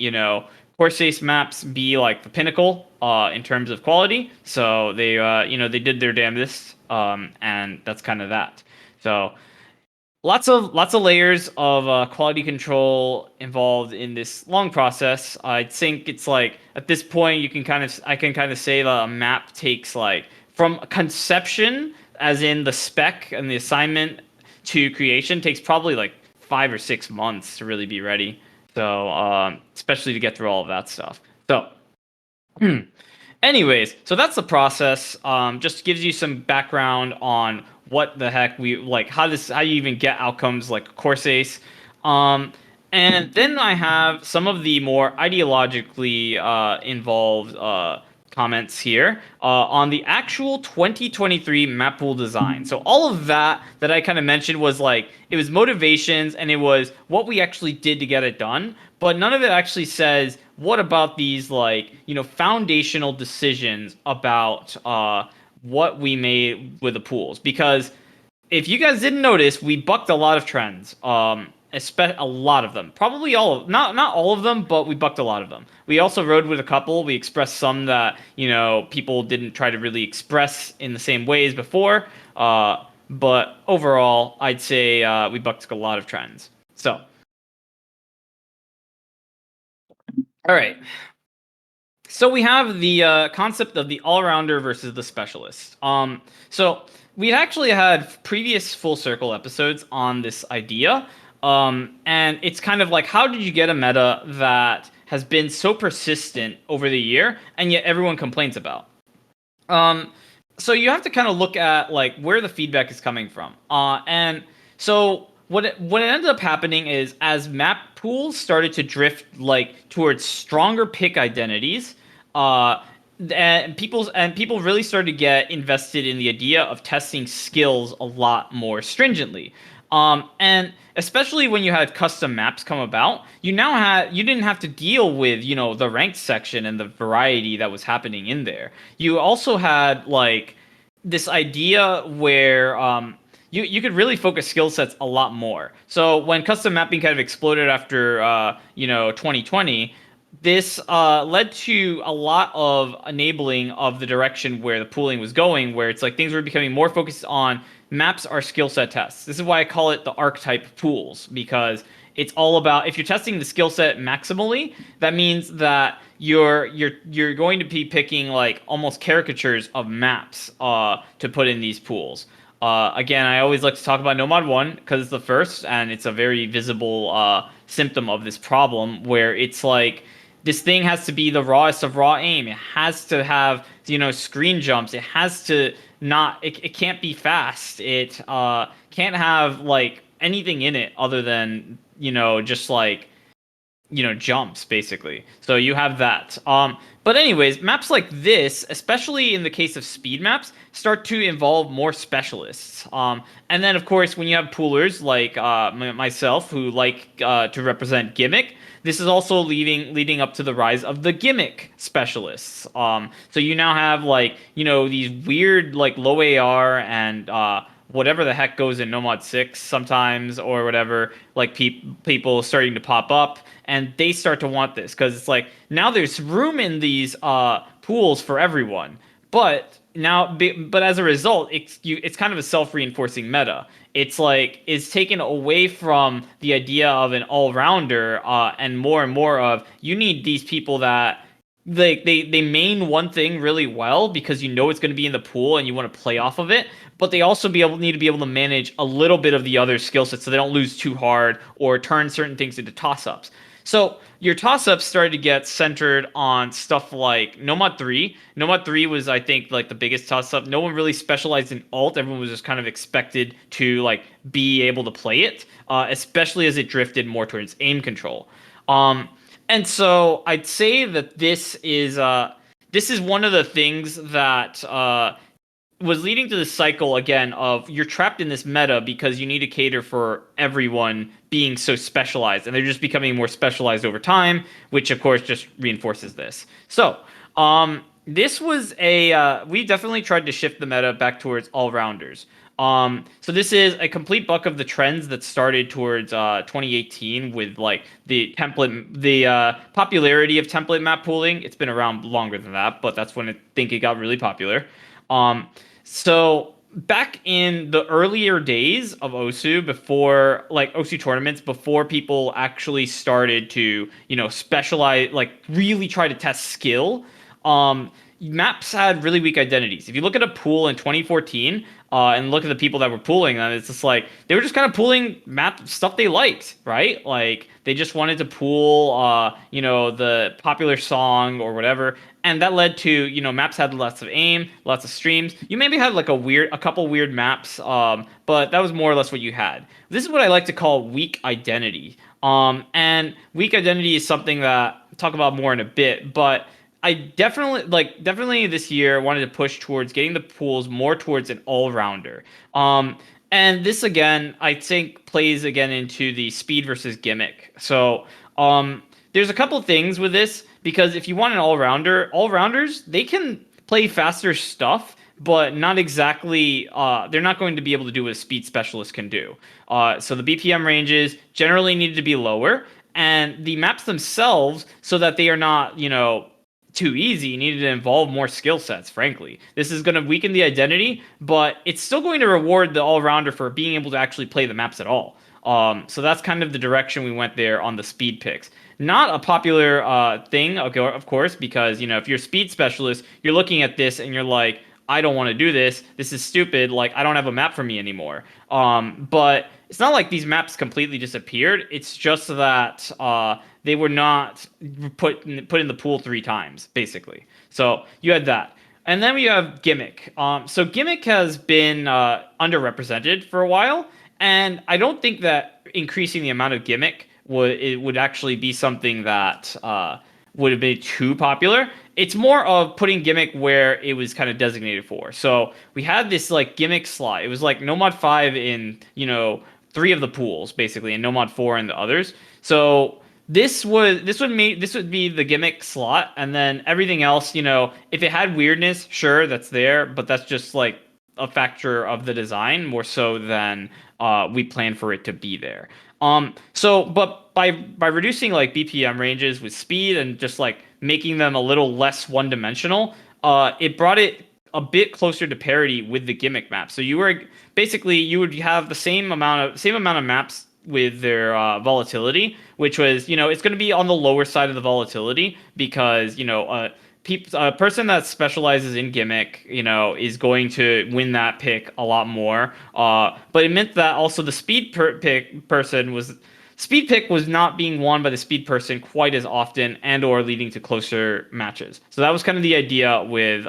Corsace maps be like the pinnacle in terms of quality. So they did their damnedest, and that's kind of that. So lots of layers of quality control involved in this long process. I think it's like at this point I can kind of say that a map takes like from conception, as in the spec and the assignment, to creation takes probably like 5 or 6 months to really be ready. So especially to get through all of that stuff. So anyways, so that's the process. Just gives you some background on what the heck we like, how you even get outcomes like Corsace. And then I have some of the more ideologically involved comments here on the actual 2023 Mappool design. So all of that I kind of mentioned was like it was motivations and it was what we actually did to get it done, but none of it actually says what about these like foundational decisions about what we made with the pools. Because if you guys didn't notice, we bucked a lot of trends. a lot of them. Probably not all of them, but we bucked a lot of them. We also rode with a couple. We expressed some that, people didn't try to really express in the same ways before. But overall, I'd say we bucked a lot of trends. So, all right. So we have the concept of the all-rounder versus the specialist. So we actually had previous full circle episodes on this idea, and it's kind of like, how did you get a meta that has been so persistent over the year, and yet everyone complains about? Um, so you have to kind of look at like where the feedback is coming from. And so what ended up happening is, as map pools started to drift like towards stronger pick identities, uh, and people really started to get invested in the idea of testing skills a lot more stringently. And especially when you had custom maps come about, you didn't have to deal with, the ranked section and the variety that was happening in there. You also had like this idea where you could really focus skill sets a lot more. So when custom mapping kind of exploded after 2020, this led to a lot of enabling of the direction where the pooling was going, where it's like things were becoming more focused on maps are skill set tests. This is why I call it the archetype pools, because it's all about, if you're testing the skill set maximally, that means that you're going to be picking like almost caricatures of maps to put in these pools. Again, I always like to talk about Nomad 1 because it's the first, and it's a very visible symptom of this problem, where it's like this thing has to be the rawest of raw aim. It has to have, screen jumps. It has to not, it can't be fast. It can't have like anything in it other than, just like, jumps basically. So you have that. But anyways, maps like this, especially in the case of speed maps, start to involve more specialists. And then of course, when you have poolers like myself who like to represent gimmick, this is also leading up to the rise of the gimmick specialists. So you now have like, these weird like low AR and whatever the heck goes in Nomad 6 sometimes, or whatever, like people starting to pop up, and they start to want this because it's like now there's room in these pools for everyone. But as a result, it's kind of a self-reinforcing meta. It's taken away from the idea of an all-rounder, and more of, you need these people that they main one thing really well because it's going to be in the pool and you want to play off of it, but they also need to be able to manage a little bit of the other skill sets so they don't lose too hard or turn certain things into toss-ups. So your toss-ups started to get centered on stuff like Nomad 3. Nomad 3 was, I think, like the biggest toss-up. No one really specialized in ult. Everyone was just kind of expected to like be able to play it, especially as it drifted more towards aim control. And so I'd say that this is one of the things that was leading to the cycle again of, you're trapped in this meta because you need to cater for everyone being so specialized, and they're just becoming more specialized over time, which of course just reinforces this. So this was we definitely tried to shift the meta back towards all rounders. So this is a complete buck of the trends that started towards 2018 with like the popularity of template map pooling. It's been around longer than that, but that's when I think it got really popular. So back in the earlier days of OSU, before like OSU tournaments, before people actually started to, specialize, like really try to test skill, maps had really weak identities. If you look at a pool in 2014, and look at the people that were pooling them, it's just like they were just kind of pooling map stuff they liked, right? Like they just wanted to pool, the popular song or whatever, and that led to, maps had lots of aim, lots of streams. You maybe had like a couple weird maps, but that was more or less what you had. This is what I like to call weak identity. And weak identity is something that I'll talk about more in a bit, but I definitely this year wanted to push towards getting the pools more towards an all-rounder. And this again, I think plays again into the speed versus gimmick. So, there's a couple things with this, because if you want an all-rounder, all-rounders, they can play faster stuff, but not exactly. They're not going to be able to do what a speed specialist can do. So the BPM ranges generally needed to be lower, and the maps themselves, so that they are not, too easy, needed to involve more skill sets, frankly. This is going to weaken the identity, but it's still going to reward the all-rounder for being able to actually play the maps at all. So that's kind of the direction we went there on the speed picks. Not a popular thing, of course, because if you're a speed specialist, you're looking at this and you're like, I don't want to do this. This is stupid. Like, I don't have a map for me anymore. But it's not like these maps completely disappeared. It's just that they were not put in the pool three times, basically. So you had that. And then we have gimmick. So gimmick has been underrepresented for a while, and I don't think that increasing the amount of gimmick would actually be something that would have been too popular. It's more of putting gimmick where it was kind of designated for. So we had this like gimmick slot. It was like no mod 5 in, three of the pools basically, and no mod 4 in the others. So this would be the gimmick slot, and then everything else, if it had weirdness, sure, that's there, but that's just like a factor of the design more so than we plan for it to be there. But by reducing like BPM ranges with speed and just like making them a little less one dimensional, it brought it a bit closer to parity with the gimmick map. So you would have the same amount of maps with their volatility, which was, it's going to be on the lower side of the volatility because, a person that specializes in gimmick, is going to win that pick a lot more. But it meant that also the speed pick was not being won by the speed person quite as often, and or leading to closer matches. So that was kind of the idea with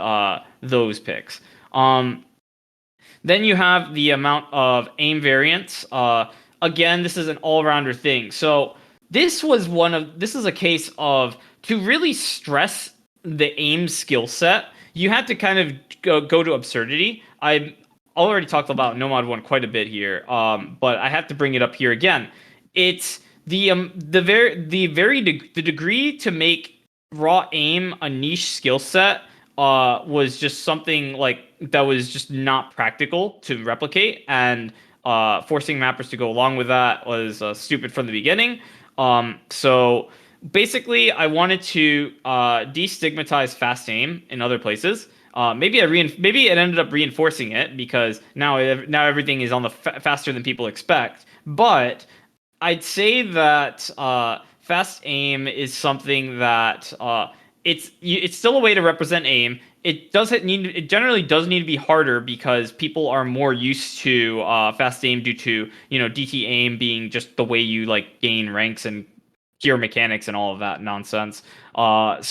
those picks. Then you have the amount of aim variance. Again, this is an all-rounder thing. So this is a case of, to really stress the aim skill set, you had to kind of go to absurdity. I already talked about Nomad 1 quite a bit here, but I have to bring it up here again. It's the degree to make raw aim a niche skill set was just something like that was just not practical to replicate, and forcing mappers to go along with that was stupid from the beginning. So basically, I wanted to destigmatize fast aim in other places. Maybe it ended up reinforcing it because now everything is on the faster than people expect. But I'd say that fast aim is something that it's still a way to represent aim. It generally does need to be harder because people are more used to fast aim due to DT aim being just the way you like gain ranks and pure mechanics and all of that nonsense. But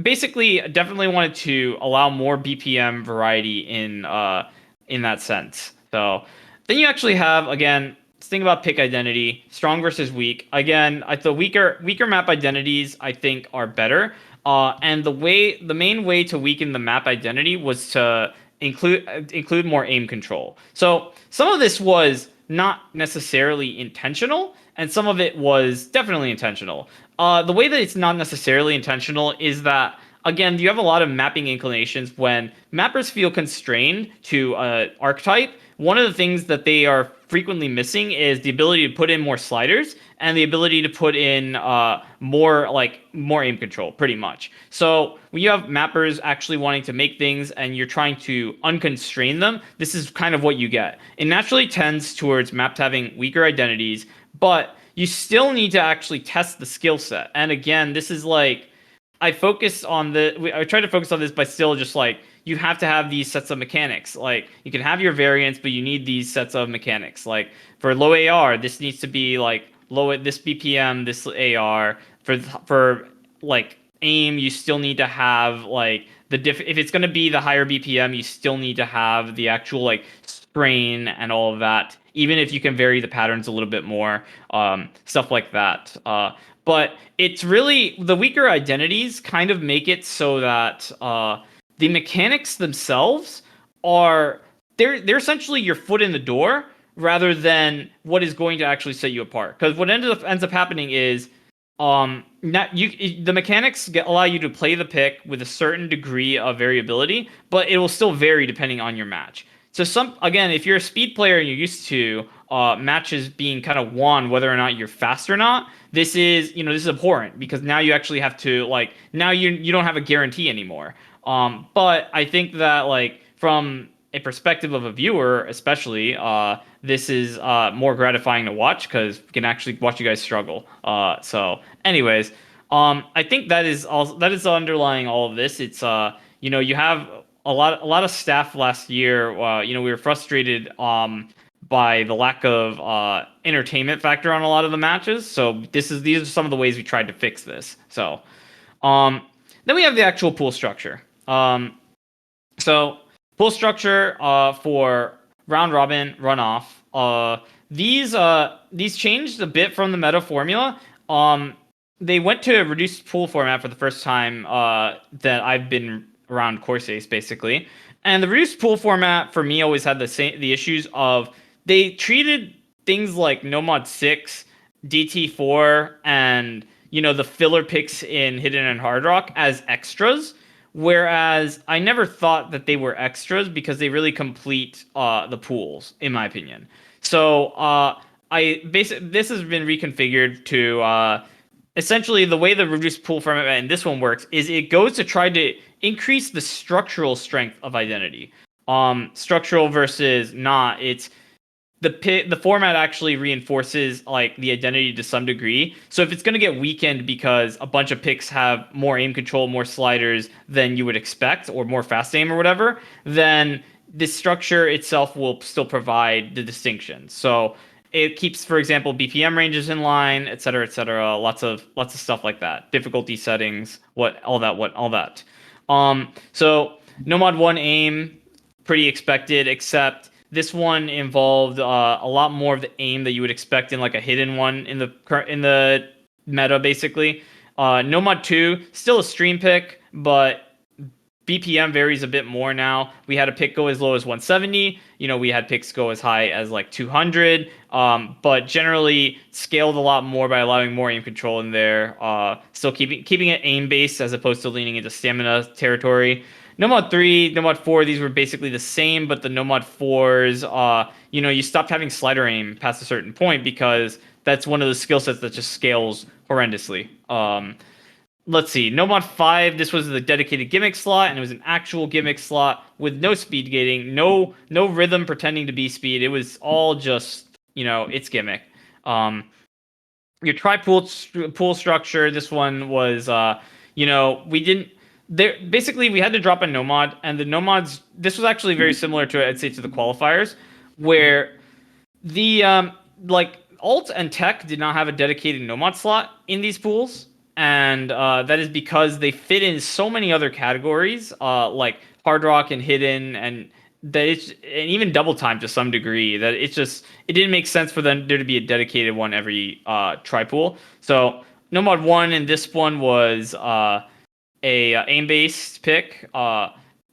basically, definitely wanted to allow more BPM variety in that sense. So then you actually have, again, this thing about pick identity, strong versus weak. Again, the weaker map identities I think are better. And the main way to weaken the map identity was to include more aim control. So some of this was not necessarily intentional, and some of it was definitely intentional. The way that it's not necessarily intentional is that, again, you have a lot of mapping inclinations when mappers feel constrained to archetype. One of the things that they are frequently missing is the ability to put in more sliders and the ability to put in more aim control, pretty much. So when you have mappers actually wanting to make things and you're trying to unconstrain them, this is kind of what you get. It naturally tends towards maps having weaker identities, but you still need to actually test the skill set. And again, this is like, I try to focus on this by still just like, you have to have these sets of mechanics. Like, you can have your variants, but you need these sets of mechanics. Like, for low AR, this needs to be like low at this BPM, this AR. For like aim, you still need to have like if it's going to be the higher BPM, you still need to have the actual like strain and all of that, even if you can vary the patterns a little bit more, stuff like that. But it's really the weaker identities kind of make it so that the mechanics themselves they're essentially your foot in the door rather than what is going to actually set you apart. Because what ends up happening is not you the mechanics allow you to play the pick with a certain degree of variability, but it will still vary depending on your match. So some again, if you're a speed player and you're used to matches being kind of won whether or not you're fast or not, this is abhorrent because now you actually have to like now you don't have a guarantee anymore. But I think that like from a perspective of a viewer, especially, this is more gratifying to watch because we can actually watch you guys struggle. Anyways, I think that is underlying all of this. It's you have a lot of staff last year. We were frustrated by the lack of entertainment factor on a lot of the matches. So these are some of the ways we tried to fix this. Um, then we have the actual pool structure. So pool structure for round robin runoff. These changed a bit from the meta formula. They went to a reduced pool format for the first time that I've been around Corsace basically. And the reduced pool format for me always had the issues of they treated things like Nomad 6, DT4, and the filler picks in Hidden and Hard Rock as extras. Whereas I never thought that they were extras because they really complete the pools, in my opinion. So this has been reconfigured to essentially the way the reduced pool format and this one works is it goes to try to increase the structural strength of identity. Structural versus not. It's the format actually reinforces like the identity to some degree. So if it's going to get weakened because a bunch of picks have more aim control, more sliders than you would expect, or more fast aim or whatever, then the structure itself will still provide the distinction. So it keeps, for example, BPM ranges in line, et cetera, et cetera. Lots of stuff like that. Difficulty settings, what all that. So Nomad 1 aim, pretty expected, except this one involved a lot more of the aim that you would expect in like a hidden one in the meta, basically. Nomad 2, still a stream pick, but BPM varies a bit more now. We had a pick go as low as 170. We had picks go as high as like 200. But generally scaled a lot more by allowing more aim control in there. Still keeping it aim based as opposed to leaning into stamina territory. Nomad 3, Nomad 4, these were basically the same, but the Nomad 4s, you stopped having slider aim past a certain point because that's one of the skill sets that just scales horrendously. Let's see, Nomad 5, this was the dedicated gimmick slot, and it was an actual gimmick slot with no speed gating, no rhythm pretending to be speed. It was all just, it's gimmick. Your pool structure, this one was, we didn't, there basically we had to drop a nomad, and the nomads, this was actually very similar to, I'd say, to the qualifiers, where the like alt and tech did not have a dedicated nomad slot in these pools, and that is because they fit in so many other categories, like hard rock and hidden, and even double time to some degree, that it didn't make sense for there to be a dedicated one every tri pool. So Nomad 1 and this one was a aim based pick.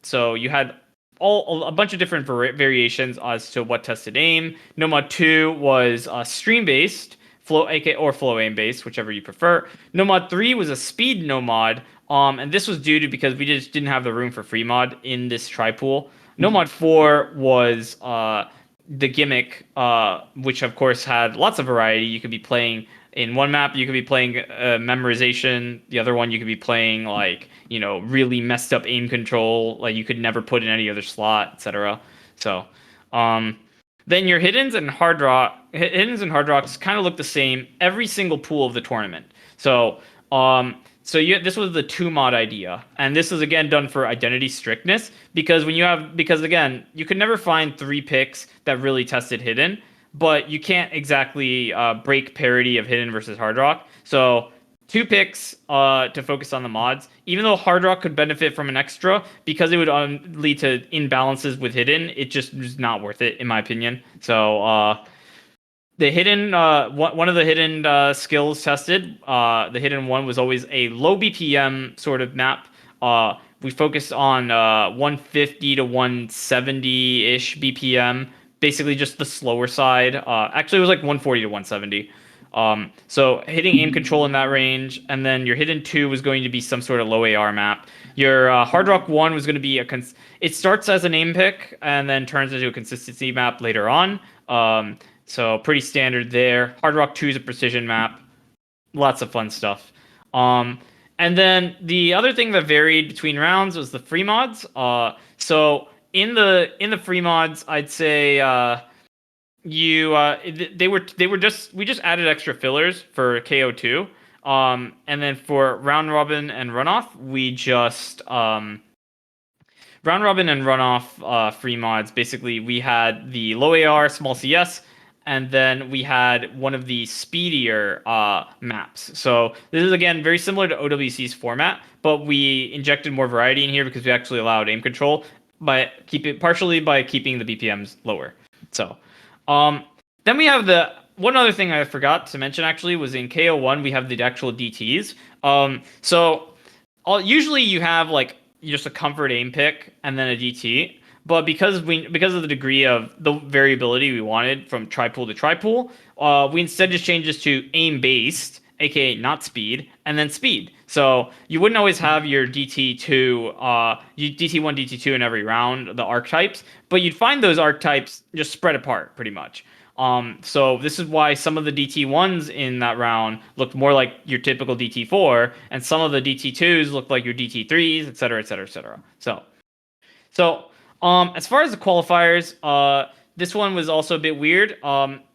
So you had a bunch of different variations as to what tested aim. Nomad 2 was stream based, flow AK or flow aim based, whichever you prefer. Nomad 3 was a speed nomad. And this was due to because we just didn't have the room for free mod in this tri pool. Nomad 4 was the gimmick, which of course had lots of variety. You could be playing in one map, you could be playing memorization. The other one, you could be playing like really messed up aim control, like you could never put in any other slot, etc. So, then your hiddens and hard rocks kind of look the same every single pool of the tournament. This was the two mod idea, and this is again done for identity strictness because again you could never find three picks that really tested hidden, but you can't exactly break parity of hidden versus hard rock. So two picks to focus on the mods, even though hard rock could benefit from an extra because it would lead to imbalances with hidden. It just was not worth it in my opinion. So the hidden one of the hidden skills tested, the hidden one was always a low BPM sort of map. We focused on 150 to 170 ish BPM, basically just the slower side. Actually, it was like 140 to 170. So hitting aim control in that range, and then your hidden 2 was going to be some sort of low AR map. Your Hard Rock 1 was going to be it starts as an aim pick and then turns into a consistency map later on. So pretty standard there. Hard Rock 2 is a precision map. Lots of fun stuff. Um, and then the other thing that varied between rounds was the free mods. So in the free mods, I'd say they were just we just added extra fillers for KO2. And then for round robin and runoff, we just round robin and runoff free mods. Basically, we had the low AR, small CS, and then we had one of the speedier maps. So this is again very similar to OWC's format, but we injected more variety in here because we actually allowed aim control partially by keeping the BPMs lower. So um, then we have the one other thing I forgot to mention actually was in KO1 we have the actual DTs. Usually you have like just a comfort aim pick and then a DT. But because of the degree of the variability we wanted from tripool to tripool, we instead just changed this to aim based, aka not speed, and then speed. So you wouldn't always have your DT1, DT2 in every round, the archetypes, but you'd find those archetypes just spread apart pretty much. So this is why some of the DT1s in that round looked more like your typical DT4, and some of the DT2s looked like your DT3s, etc., etc., etc. So, as far as the qualifiers, this one was also a bit weird.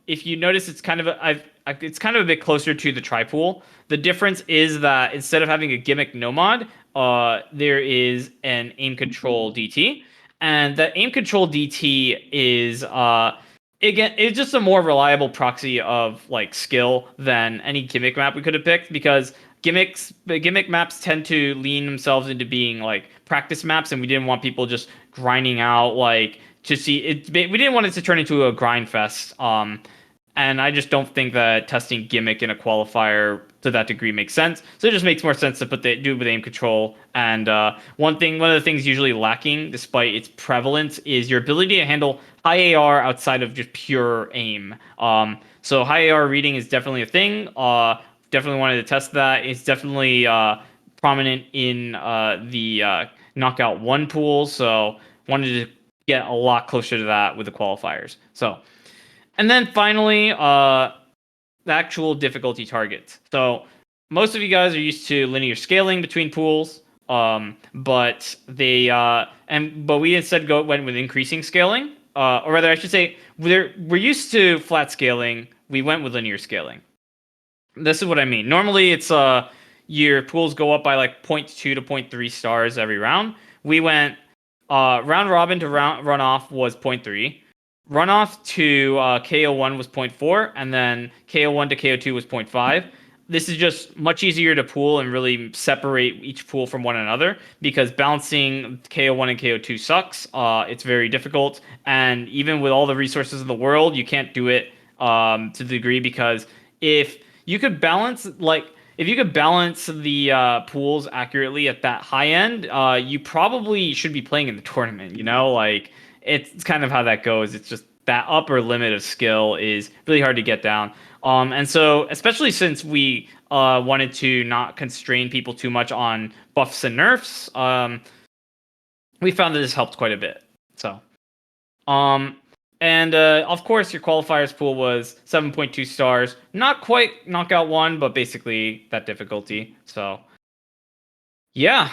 If you notice, it's kind of a bit closer to the tripool. The difference is that instead of having a gimmick no mod, there is an aim control DT, and the aim control DT is again, it's just a more reliable proxy of like skill than any gimmick map we could have picked because gimmick maps tend to lean themselves into being like practice maps, and we didn't want people just grinding out like to see it. We didn't want it to turn into a grind fest. And I just don't think that testing gimmick in a qualifier to that degree makes sense. So it just makes more sense to do it with aim control. And one of the things usually lacking, despite its prevalence, is your ability to handle high AR outside of just pure aim. So high AR reading is definitely a thing. Definitely wanted to test that. It's definitely prominent in the knockout one pool. So wanted to get a lot closer to that with the qualifiers. So. And then finally, the actual difficulty targets. So most of you guys are used to linear scaling between pools, but we instead went with increasing scaling, or rather, I should say, we're used to flat scaling. We went with linear scaling. This is what I mean. Normally, it's your pools go up by like 0.2 to 0.3 stars every round. We went round robin to runoff was 0.3. Runoff to KO1 was 0.4, and then KO1 to KO2 was 0.5. This is just much easier to pool and really separate each pool from one another because balancing KO1 and KO2 sucks. It's very difficult, and even with all the resources in the world, you can't do it to the degree because if you could balance the pools accurately at that high end, you probably should be playing in the tournament. Like it's kind of how that goes. It's just that upper limit of skill is really hard to get down. And so, especially since we wanted to not constrain people too much on buffs and nerfs, we found that this helped quite a bit. So, and of course, your qualifiers pool was 7.2 stars. Not quite knockout one, but basically that difficulty. So, yeah.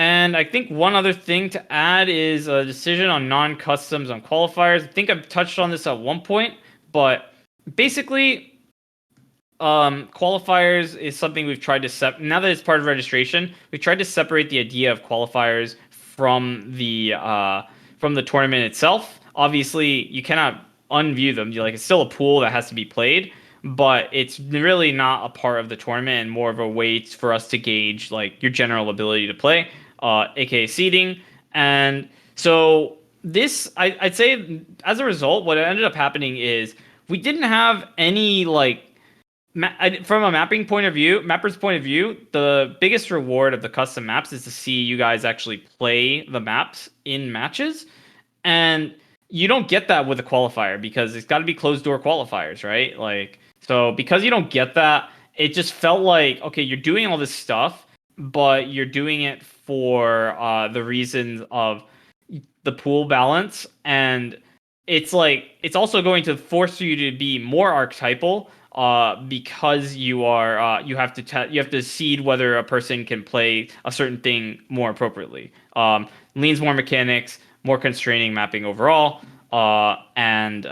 And I think one other thing to add is a decision on non-customs on qualifiers. I think I've touched on this at one point, but basically, qualifiers is something we've tried to now that it's part of registration, we tried to separate the idea of qualifiers from the tournament itself. Obviously, you cannot unview them. It's still a pool that has to be played, but it's really not a part of the tournament and more of a way for us to gauge like your general ability to play, aka seeding. And so I'd say as a result, what ended up happening is we didn't have any like from a mapper's point of view, the biggest reward of the custom maps is to see you guys actually play the maps in matches. And you don't get that with a qualifier because it's got to be closed door qualifiers, right? So because you don't get that, it just felt like, okay, you're doing all this stuff, but you're doing it for the reasons of the pool balance, and it's like it's also going to force you to be more archetypal because you have to seed whether a person can play a certain thing more appropriately. Leans more mechanics, more constraining mapping overall, and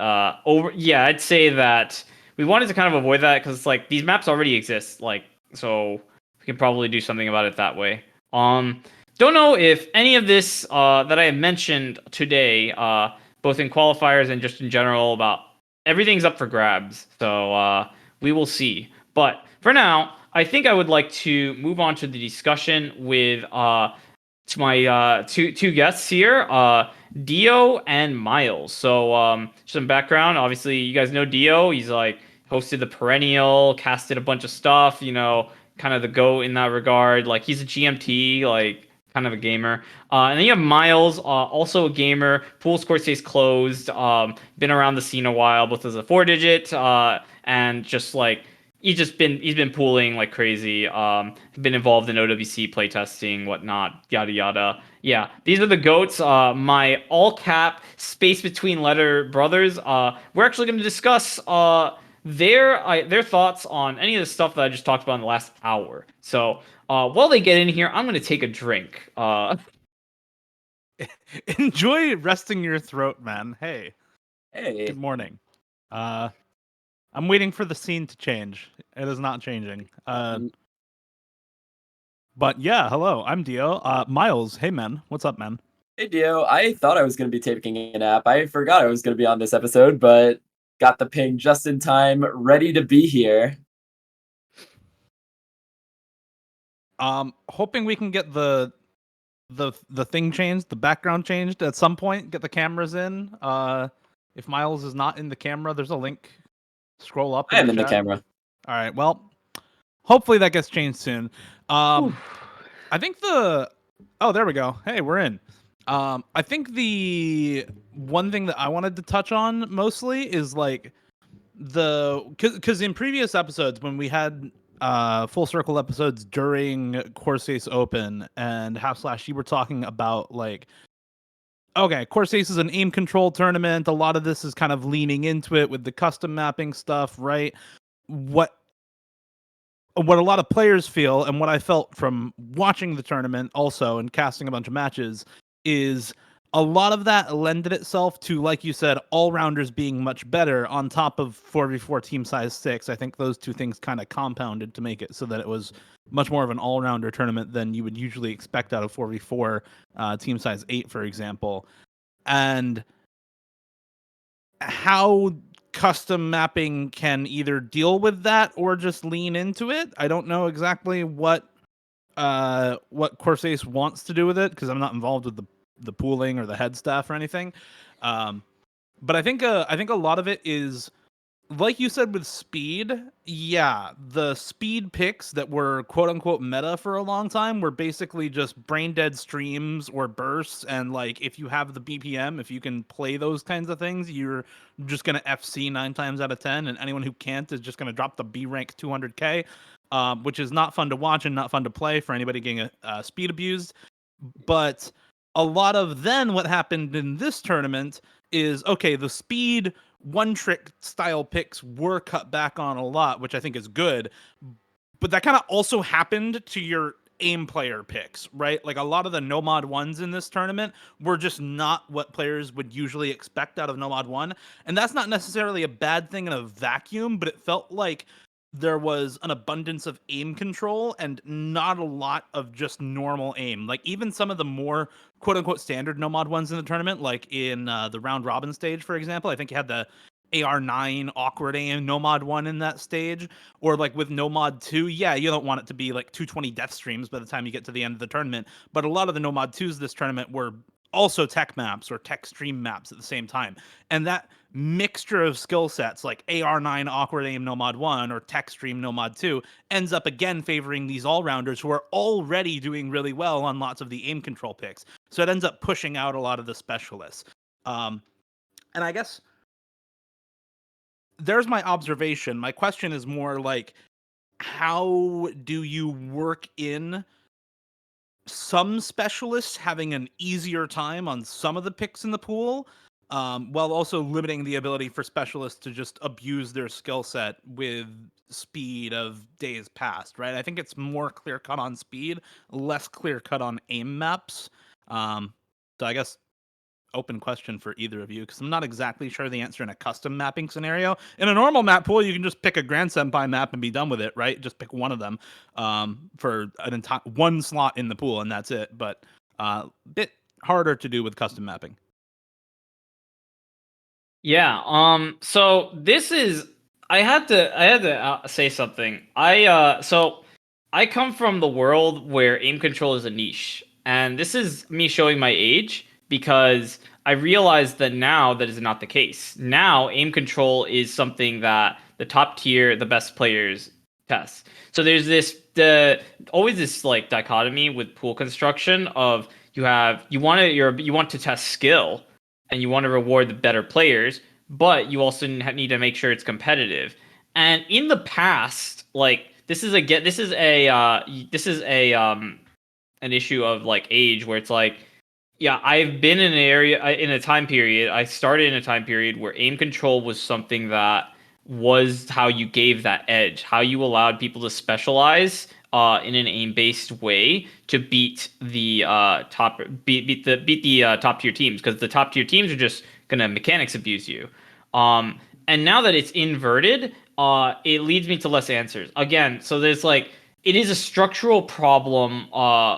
over yeah, I'd say that we wanted to kind of avoid that because it's like these maps already exist, like so we can probably do something about it that way. Um, don't know if any of this that I have mentioned today, both in qualifiers and just in general, about everything's up for grabs. So we will see. But for now, I think I would like to move on to the discussion with to my two guests here, Dio and Miles. So some background. Obviously, you guys know Dio. He's like hosted the Perennial, casted a bunch of stuff. You know, kind of the GOAT in that regard. Like he's a GMT, like kind of a gamer. And then you have Miles, also a gamer. Pool score stays closed. Been around the scene a while, both as a 4 digit and just like he's been pooling like crazy. Been involved in OWC playtesting, whatnot, yada yada. Yeah, these are the goats. My all cap space between letter brothers. We're actually going to discuss their thoughts on any of the stuff that I just talked about in the last hour. So while they get in here, I'm going to take a drink. Enjoy resting your throat, man. Hey, Hey, good morning. Uh, I'm waiting for the scene to change. It is not changing. But yeah, hello. I'm Dio. Miles. Hey, man. What's up, man? hey Dio. I thought I was going to be taking a nap. I forgot I was going to be on this episode, but got the ping just in time, ready to be here. Hoping we can get the thing changed, the background changed at some point. Get the cameras in. If Miles is not in the camera, there's a link. Scroll up I in am the in the chat. camera. All right. Well, hopefully that gets changed soon. I think oh, there we go. Hey, we're in. I think the one thing that I wanted to touch on mostly is like because in previous episodes when we had full circle episodes during Corsace Open and Half Slash, you were talking about like, okay, Corsace is an aim control tournament. A lot of this is kind of leaning into it with the custom mapping stuff, right? What a lot of players feel and what I felt from watching the tournament also and casting a bunch of matches is a lot of that lended itself to, like you said, all-rounders being much better on top of 4v4 team size 6. I think those two things kind of compounded to make it so that it was much more of an all-rounder tournament than you would usually expect out of 4v4 team size 8, for example. And how custom mapping can either deal with that or just lean into it. I don't know exactly what Corsace wants to do with it because I'm not involved with the pooling or the head staff or anything. But I think a lot of it is like you said with speed. Yeah, the speed picks that were quote unquote meta for a long time were basically just brain dead streams or bursts, and like if you have the BPM, if you can play those kinds of things, you're just gonna FC 9 times out of 10, and anyone who can't is just gonna drop the B rank 200k, which is not fun to watch and not fun to play for anybody getting speed abused. But a lot of then what happened in this tournament is okay, the speed one trick style picks were cut back on a lot, which I think is good. But that kind of also happened to your aim player picks, right? Like a lot of the no mod ones in this tournament were just not what players would usually expect out of no mod 1. And that's not necessarily a bad thing in a vacuum, but it felt like there was an abundance of aim control and not a lot of just normal aim. Like even some of the more quote unquote standard no mod ones in the tournament, like in the round robin stage, for example, I think you had the AR9 awkward aim no mod 1 in that stage, or like with no mod 2, yeah, you don't want it to be like 220 death streams by the time you get to the end of the tournament, but a lot of the no mod 2s this tournament were also tech maps or tech stream maps at the same time. And that mixture of skill sets like AR9 awkward aim no mod 1 or tech stream no mod 2 ends up again favoring these all-rounders who are already doing really well on lots of the aim control picks. So it ends up pushing out a lot of the specialists. And I guess there's my observation. My question is more like, how do you work in some specialists having an easier time on some of the picks in the pool, while also limiting the ability for specialists to just abuse their skill set with speed of days past, right? I think it's more clear cut on speed, less clear cut on aim maps. So I guess open question for either of you, because I'm not exactly sure the answer in a custom mapping scenario. In a normal map pool, you can just pick a Grand Senpai map and be done with it, right? Just pick one of them for an entire one slot in the pool, and that's it. But bit harder to do with custom mapping. Yeah. So this is. I had to say something. So I come from the world where aim control is a niche, and this is me showing my age because I realize that now that is not the case. Now aim control is something that the top tier, the best players test. So there's always this like dichotomy with pool construction of you want to test skill and you want to reward the better players, but you also need to make sure it's competitive. And in the past, like this is a an issue of like age where it's like, yeah, I've been in an area in a time period. I started in a time period where aim control was something that was how you gave that edge, how you allowed people to specialize in an aim-based way to beat the top tier teams, because the top tier teams are just gonna mechanics abuse you. And now that it's inverted, it leads me to less answers again. So there's like it is a structural problem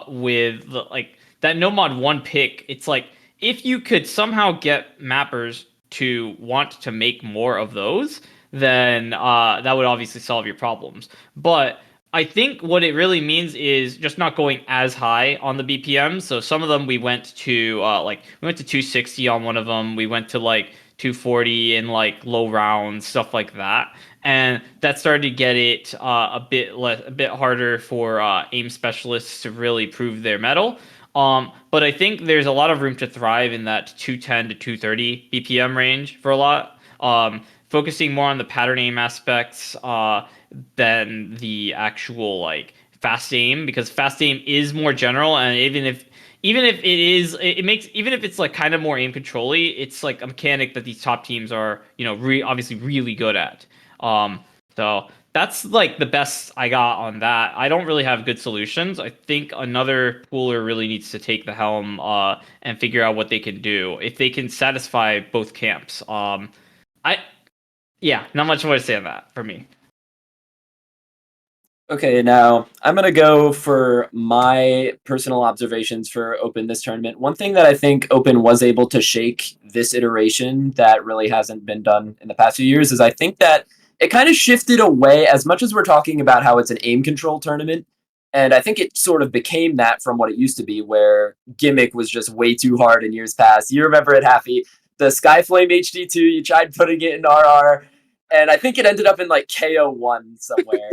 with like that no mod one pick. It's like if you could somehow get mappers to want to make more of those, then that would obviously solve your problems. But I think what it really means is just not going as high on the BPM. So some of them we went to we went to 260 on one of them. We went to like 240 in like low rounds, stuff like that, and that started to get it a bit harder for aim specialists to really prove their mettle. But I think there's a lot of room to thrive in that 210 to 230 BPM range for a lot. Focusing more on the pattern aim aspects than the actual like fast aim, because fast aim is more general, and even if it makes, even if it's like kind of more aim controlly, it's like a mechanic that these top teams are, obviously really good at. So that's like the best I got on that. I don't really have good solutions. I think another pooler really needs to take the helm and figure out what they can do if they can satisfy both camps. I Yeah, not much more to say on that for me. Okay, now I'm going to go for my personal observations for Open this tournament. One thing that I think Open was able to shake this iteration that really hasn't been done in the past few years is I think that it kind of shifted away, as much as we're talking about how it's an aim control tournament. And I think it sort of became that from what it used to be, where Gimmick was just way too hard in years past. You remember it, Happy. The Skyflame HD2, you tried putting it in RR, and I think it ended up in like KO1 somewhere.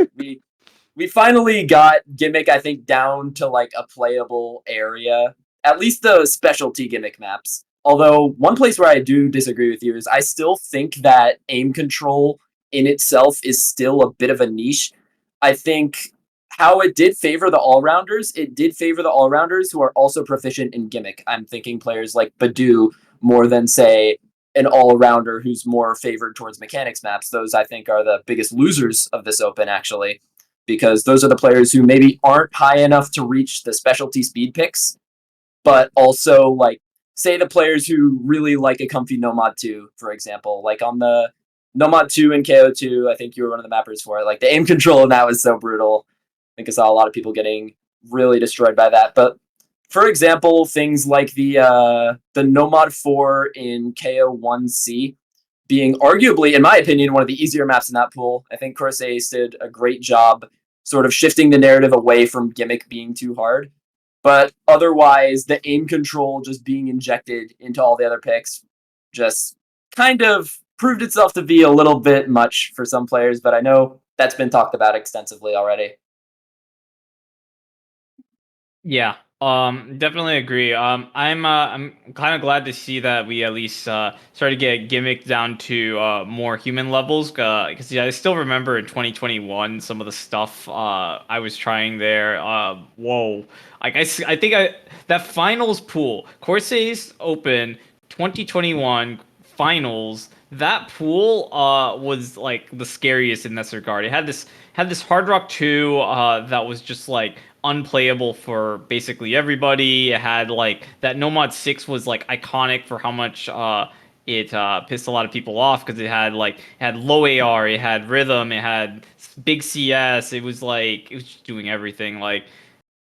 We finally got Gimmick, I think, down to like a playable area. At least the specialty Gimmick maps. Although one place where I do disagree with you is I still think that aim control in itself is still a bit of a niche. I think how it did favor the all-rounders, it did favor the all-rounders who are also proficient in Gimmick. I'm thinking players like Badu more than, say, an all-rounder who's more favored towards mechanics maps. Those, I think, are the biggest losers of this Open, actually, because those are the players who maybe aren't high enough to reach the specialty speed picks, but also, like, say the players who really like a comfy Nomad 2, for example, like on the Nomad 2 and KO2, I think you were one of the mappers for it. Like, the aim control in that was so brutal. I think I saw a lot of people getting really destroyed by that. But for example, things like the Nomad 4 in KO1C being arguably, in my opinion, one of the easier maps in that pool. I think Corsace did a great job sort of shifting the narrative away from Gimmick being too hard. But otherwise, the aim control just being injected into all the other picks just kind of proved itself to be a little bit much for some players, but I know that's been talked about extensively already. Yeah. Definitely agree. I'm kind of glad to see that we at least started to get gimmicked down to more human levels. Because yeah, I still remember in 2021 some of the stuff I was trying there. Whoa, like I think that finals pool, Corsace Open 2021 finals. That pool was like the scariest in this regard. It had this Hard Rock 2 that was just like unplayable for basically everybody. It had like that Nomad 6 was like iconic for how much it pissed a lot of people off because it had low AR, it had rhythm, it had big CS. It was just doing everything like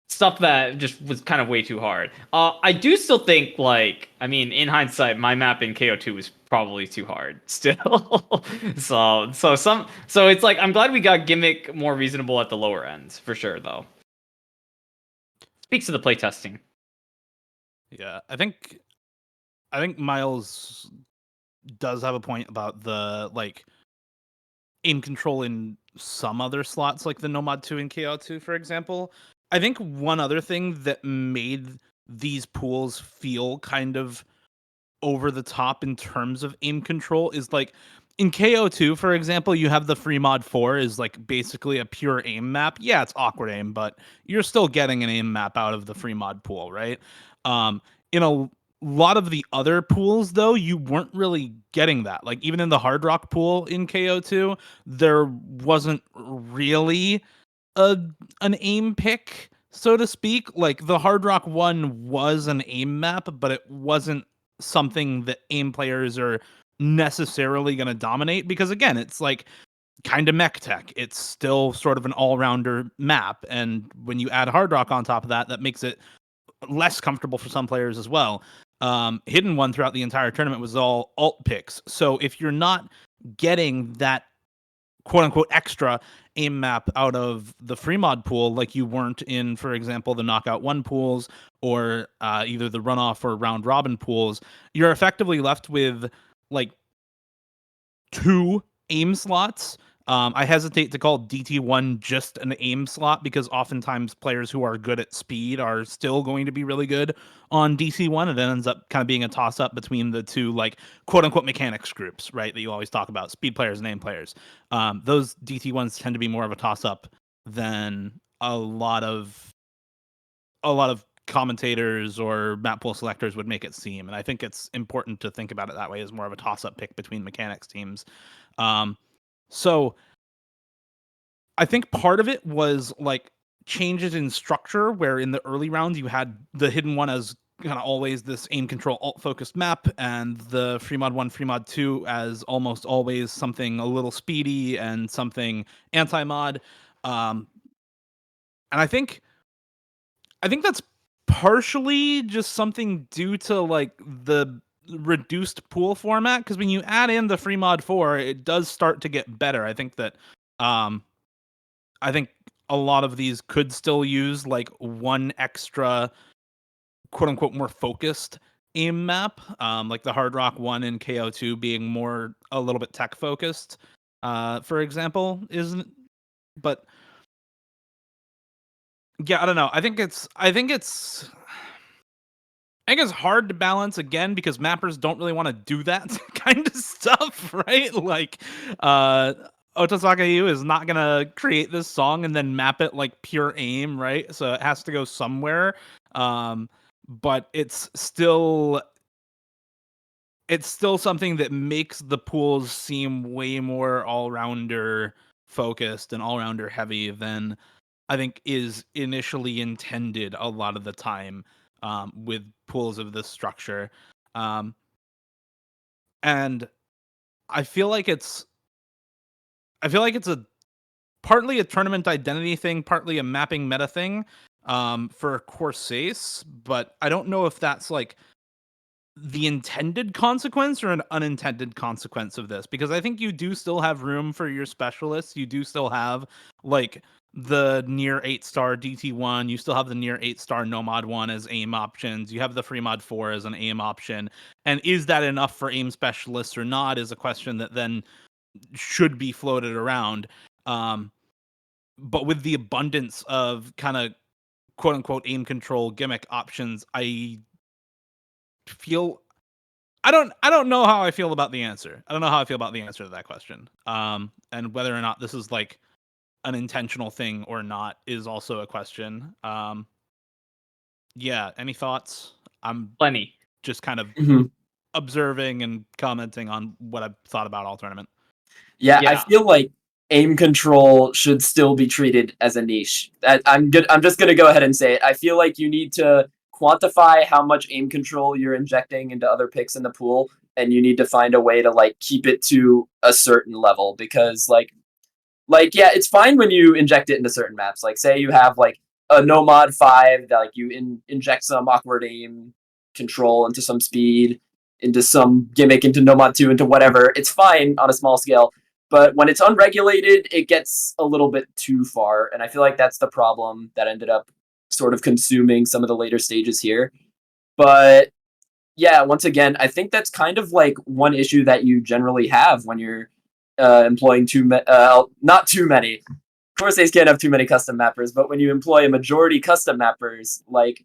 stuff that just was kind of way too hard. I do still think like I mean in hindsight my map in KO2 was probably too hard still. So it's like I'm glad we got gimmick more reasonable at the lower ends for sure though. Speaks to the playtesting. Yeah, I think Miles does have a point about the like aim control in some other slots, like the Nomad 2 and KO2, for example. I think one other thing that made these pools feel kind of over the top in terms of aim control is like in KO2, for example, you have the free mod 4 is like basically a pure aim map. Yeah, it's awkward aim, but you're still getting an aim map out of the free mod pool, right? In a lot of the other pools though, you weren't really getting that. Like even in the hard rock pool in KO2, there wasn't really a an aim pick, so to speak. Like the Hard Rock one was an aim map, but it wasn't something that aim players are necessarily going to dominate because again, it's like kind of mech tech. It's still sort of an all-rounder map, and when you add Hard Rock on top of that, that makes it less comfortable for some players as well. Hidden One throughout the entire tournament was all alt picks. So if you're not getting that quote unquote extra aim map out of the free mod pool like you weren't in, for example, the knockout one pools or either the runoff or round robin pools, you're effectively left with like two aim slots. I hesitate to call DT1 just an aim slot because oftentimes players who are good at speed are still going to be really good on DT1. And it ends up kind of being a toss up between the two, like quote unquote mechanics groups, right? That you always talk about, speed players and aim players. Those DT1s tend to be more of a toss up than a lot of commentators or map pool selectors would make it seem. And I think it's important to think about it that way as more of a toss up pick between mechanics teams. So I think part of it was like changes in structure, where in the early rounds you had the Hidden One as kind of always this aim control alt focused map, and the Free Mod 1, Free Mod 2 as almost always something a little speedy and something anti mod. Um, and I think that's partially just something due to like the reduced pool format, because when you add in the free mod 4 it does start to get better. Um I think a lot of these could still use like one extra quote unquote more focused aim map, like the Hard Rock 1 and KO2 being more a little bit tech focused, for example, isn't. But yeah, I don't know. I think it's hard to balance again because mappers don't really want to do that kind of stuff, right? Like, uh, Otosaka Yu is not gonna create this song and then map it like pure aim, right? So it has to go somewhere. Um, but it's still something that makes the pools seem way more all-rounder focused and all-rounder heavy than I think is initially intended a lot of the time, with pools of this structure. Um, and I feel like it's a partly a tournament identity thing, partly a mapping meta thing, for Corsace, but I don't know if that's like the intended consequence or an unintended consequence of this, because I think you do still have room for your specialists. You do still have like the near 8-star DT1, you still have the near 8-star Nomad 1 as aim options, you have the free mod 4 as an aim option. And is that enough for aim specialists or not is a question that then should be floated around. But with the abundance of kind of quote unquote aim control gimmick options, I don't know how I feel about the answer. I don't know how I feel about the answer to that question. And whether or not this is like an intentional thing or not is also a question. Yeah, any thoughts? I'm Plenty. just kind of Mhm. observing and commenting on what I've thought about all tournament. Yeah, I Yeah. feel like aim control should still be treated as a niche. I'm good. I'm just gonna go ahead and say it. I feel like you need to quantify how much aim control you're injecting into other picks in the pool, and you need to find a way to like keep it to a certain level because like yeah, it's fine when you inject it into certain maps. Like say you have like a no mod 5 that like you inject some awkward aim control into some speed, into some gimmick, into no mod 2, into whatever. It's fine on a small scale, but when it's unregulated, it gets a little bit too far, and I feel like that's the problem that ended up sort of consuming some of the later stages here. But yeah, once again, I think that's kind of like one issue that you generally have when you're employing not too many. Corsace can't have too many custom mappers, but when you employ a majority custom mappers, like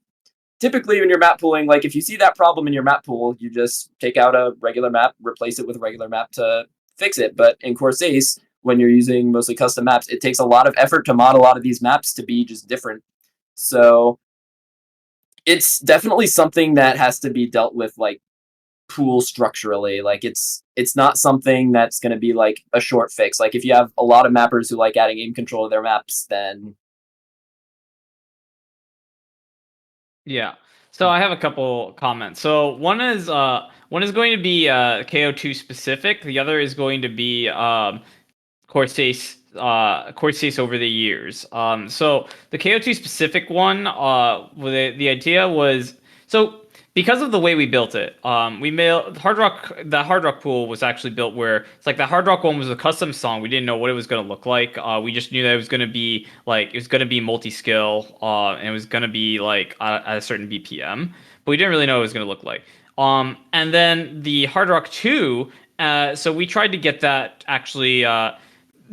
typically when you're map pooling, like if you see that problem in your map pool, you just take out a regular map, replace it with a regular map to fix it. But in Corsace, when you're using mostly custom maps, it takes a lot of effort to mod a lot of these maps to be just different. So it's definitely something that has to be dealt with like pool structurally. Like it's not something that's going to be like a short fix. Like if you have a lot of mappers who like adding aim control to their maps, then Yeah. So I have a couple comments. So one is going to be KO2 specific. The other is going to be Corsace over the years. So the KO2 specific one, the idea was so because of the way we built it, we made Hard Rock. The Hard Rock pool was actually built where it's like the Hard Rock one was a custom song. We didn't know what it was going to look like. We just knew that it was going to be like it was going to be multi-skill, and it was going to be like at a certain BPM, but we didn't really know what it was going to look like. And then the Hard Rock 2, so we tried to get that actually.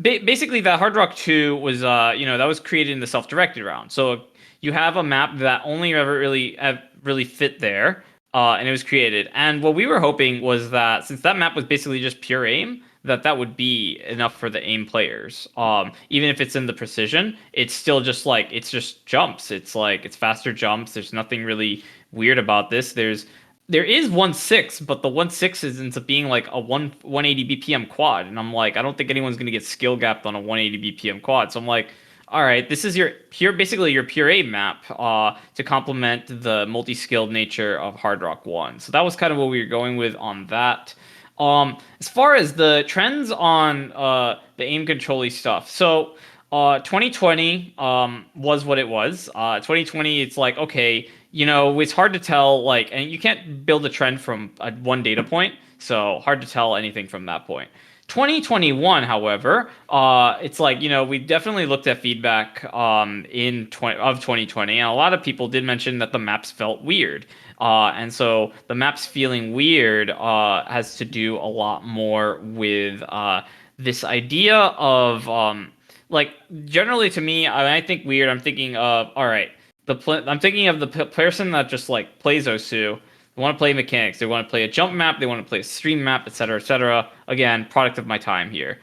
Basically that Hard Rock 2 was that was created in the self-directed round. So you have a map that only ever really fit there, and it was created. And what we were hoping was that since that map was basically just pure aim, that would be enough for the aim players. Even if it's in the precision, it's still just like it's just jumps. It's like it's faster jumps. There's nothing really weird about this. There is 1/6, but the 1/6 ends up being like a 180 BPM quad, and I'm like, I don't think anyone's gonna get skill gapped on a 180 BPM quad. So I'm like, all right, this is your basically your pure A map to complement the multi-skilled nature of Hard Rock 1. So that was kind of what we were going with on that. As far as the trends on the aim control stuff, so 2020 was what it was. 2020, it's like okay, it's hard to tell like, and you can't build a trend from one data point, so hard to tell anything from that point. 2021, however, it's like we definitely looked at feedback of 2020, and a lot of people did mention that the maps felt weird. And so the maps feeling weird has to do a lot more with this idea of like generally to me, I think weird. I'm thinking of all right. I'm thinking of the person that just like plays Osu. They want to play mechanics. They want to play a jump map. They want to play a stream map, etc., etc. Again, product of my time here.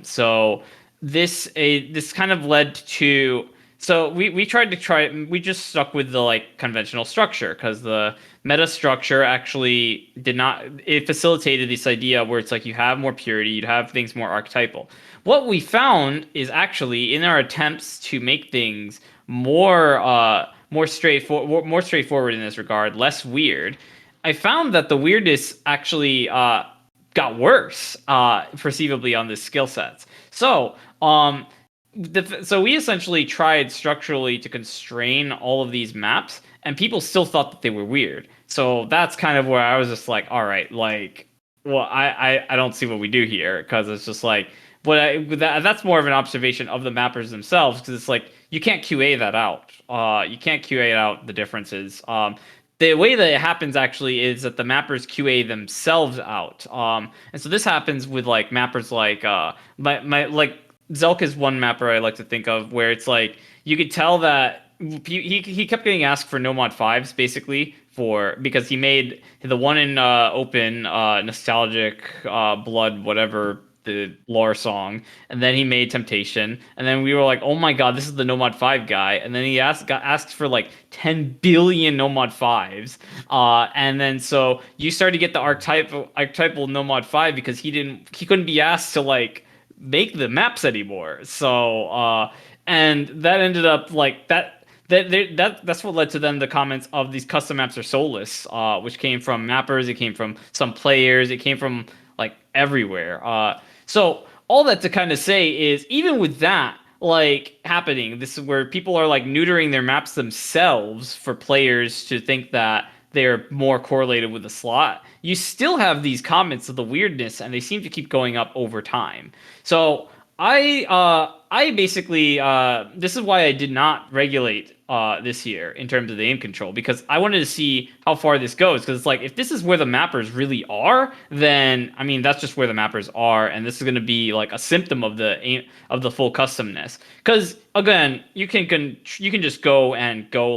So this kind of led to. So we just stuck with the like conventional structure because the meta structure actually did not it facilitated this idea where it's like you have more purity, you'd have things more archetypal. What we found is actually in our attempts to make things more straightforward in this regard, less weird. I found that the weirdness actually got worse, perceivably on the skill sets. So we essentially tried structurally to constrain all of these maps, and people still thought that they were weird. So that's kind of where I was just like, all right, like, well, I don't see what we do here because it's just like, that's more of an observation of the mappers themselves because it's like you can't QA that out. You can't QA out the differences. The way that it happens actually is that the mappers QA themselves out. And so this happens with like mappers like my like Zelk is one mapper I like to think of where it's like you could tell that he kept getting asked for no mod fives basically because he made the one in open nostalgic blood whatever the lore song, and then he made Temptation, and then we were like, oh my god, this is the no mod five guy, and then he got asked for like 10 billion no mod fives, and then so you started to get the archetypal no mod five because he couldn't be asked to like make the maps anymore, so and that ended up like that's what led to then the comments of these custom maps are soulless, which came from mappers, it came from some players, it came from like everywhere. So all that to kind of say is even with that like happening, this is where people are like neutering their maps themselves for players to think that they're more correlated with the slot. You still have these comments of the weirdness, and they seem to keep going up over time. So I basically this is why I did not regulate this year in terms of the aim control, because I wanted to see how far this goes, because it's like if this is where the mappers really are, then I mean that's just where the mappers are, and this is going to be like a symptom of the aim of the full customness. Because again, you can just go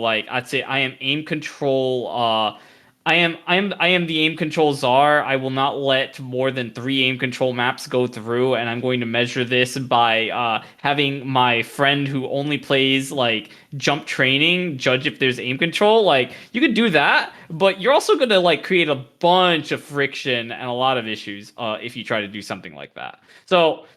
like I'd say I am aim control I am the aim control czar. I will not let more than 3 aim control maps go through, and I'm going to measure this by having my friend who only plays like jump training judge if there's aim control. Like you could do that, but you're also going to like create a bunch of friction and a lot of issues if you try to do something like that. So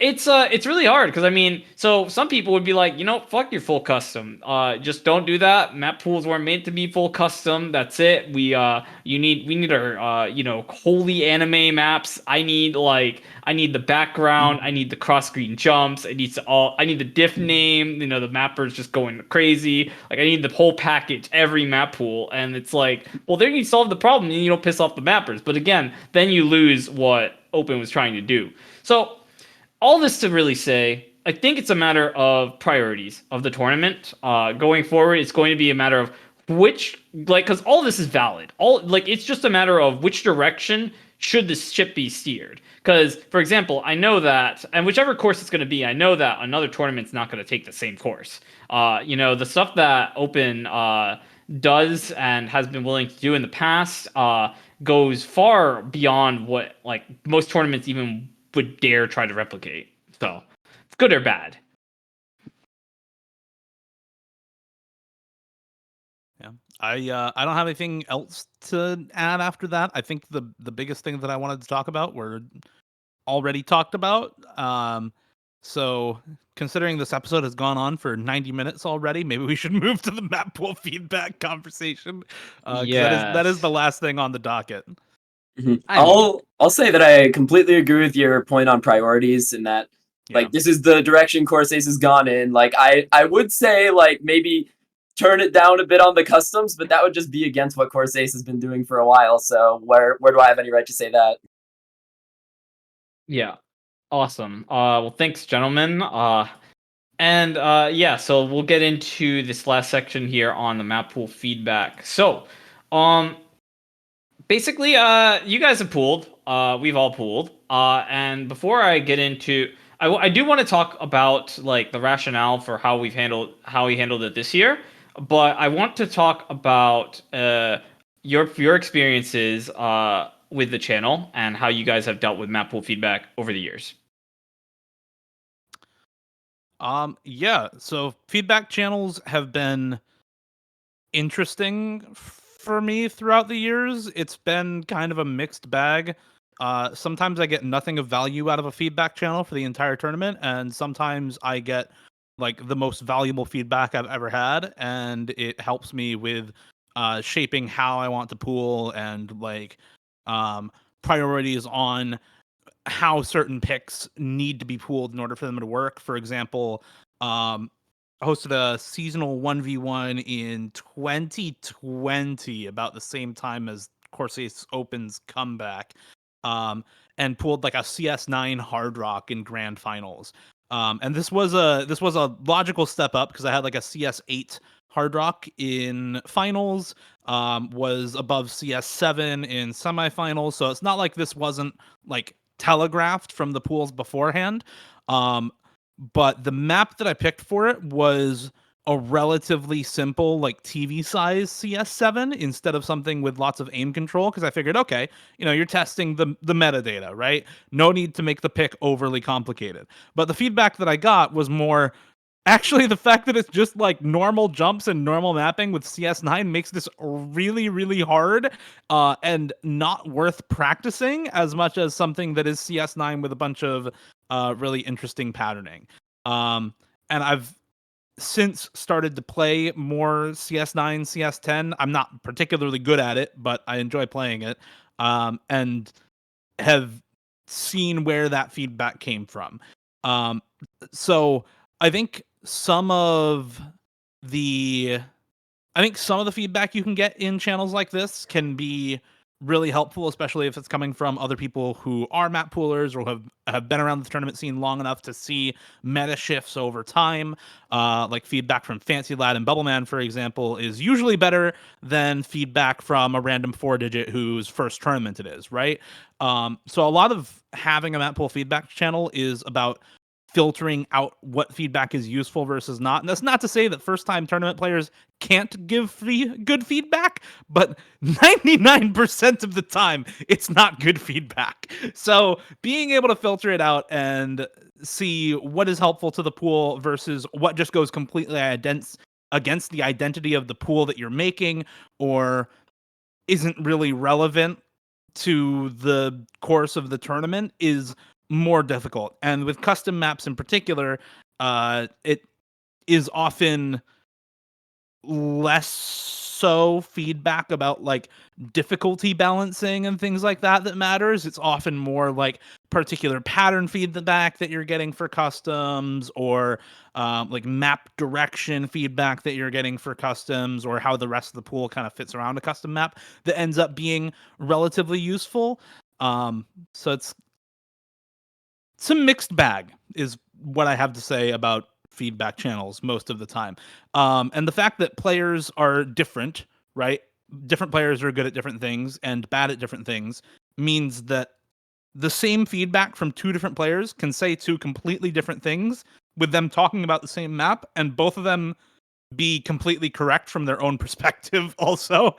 it's really hard because I mean, so some people would be like, you know, fuck your full custom. Just don't do that. Map pools weren't meant to be full custom. That's it. We need our you know, holy anime maps. I need the background. I need the cross screen jumps. I need the diff name. You know, the mappers just going crazy. Like I need the whole package, every map pool. And it's like, well, there you solve the problem and you don't piss off the mappers. But again, then you lose what Open was trying to do. So all this to really say, I think it's a matter of priorities of the tournament. Going forward, it's going to be a matter of which, like, because all this is valid. All like, it's just a matter of which direction should the ship be steered. Because, for example, I know that, and whichever course it's going to be, I know that another tournament's not going to take the same course. You know, the stuff that Open does and has been willing to do in the past goes far beyond what like most tournaments even would dare try to replicate. So, it's good or bad. Yeah, I don't have anything else to add after that. I think the biggest thing that I wanted to talk about were already talked about. So considering this episode has gone on for 90 minutes already, maybe we should move to the map pool feedback conversation. Because that is the last thing on the docket. Mm-hmm. I'll say that I completely agree with your point on priorities, and that like this is the direction Corsace has gone in. Like I would say like maybe turn it down a bit on the customs, but that would just be against what Corsace has been doing for a while. So where do I have any right to say that? Yeah. Awesome. Well, thanks, gentlemen. And yeah, so we'll get into this last section here on the map pool feedback. So, basically, you guys have pooled. We've all pooled. And before I get into, I do want to talk about like the rationale for how we handled it this year. But I want to talk about your experiences with the channel and how you guys have dealt with map pool feedback over the years. Yeah, so feedback channels have been interesting for me throughout the years. It's been kind of a mixed bag. Sometimes I get nothing of value out of a feedback channel for the entire tournament, and sometimes I get like the most valuable feedback I've ever had, and it helps me with shaping how I want to pool and like priorities on how certain picks need to be pooled in order for them to work. For example, hosted a seasonal 1v1 in 2020, about the same time as Corsace Open's comeback, and pooled like a CS9 Hard Rock in grand finals. And this was a logical step up because I had like a CS8 Hard Rock in finals, was above CS7 in semifinals. So it's not like this wasn't like telegraphed from the pools beforehand. But the map that I picked for it was a relatively simple like TV size CS7 instead of something with lots of aim control, because I figured, okay, you're testing the metadata, right? No need to make the pick overly complicated. But the feedback that I got was more, actually, the fact that it's just like normal jumps and normal mapping with CS9 makes this really, really hard, and not worth practicing as much as something that is CS9 with a bunch of really interesting patterning. And I've since started to play more CS9, CS10. I'm not particularly good at it, but I enjoy playing it, and have seen where that feedback came from. Um, so I think some of the some of the feedback you can get in channels like this can be really helpful, especially if it's coming from other people who are map poolers or have been around the tournament scene long enough to see meta shifts over time. Like feedback from Fancy Lad and Bubbleman, for example, is usually better than feedback from a random 4-digit whose first tournament it is, right? So a lot of having a map pool feedback channel is about filtering out what feedback is useful versus not. And that's not to say that first-time tournament players can't give good feedback, but 99% of the time, it's not good feedback. So being able to filter it out and see what is helpful to the pool versus what just goes completely against the identity of the pool that you're making, or isn't really relevant to the course of the tournament, is more difficult. And with custom maps in particular, it is often less so feedback about like difficulty balancing and things like that matters. It's often more like particular pattern feedback that you're getting for customs, or like map direction feedback that you're getting for customs, or how the rest of the pool kind of fits around a custom map that ends up being relatively useful. So it's a mixed bag is what I have to say about feedback channels most of the time. And the fact that players are different, right? Different players are good at different things and bad at different things, means that the same feedback from two different players can say two completely different things with them talking about the same map, and both of them be completely correct from their own perspective also,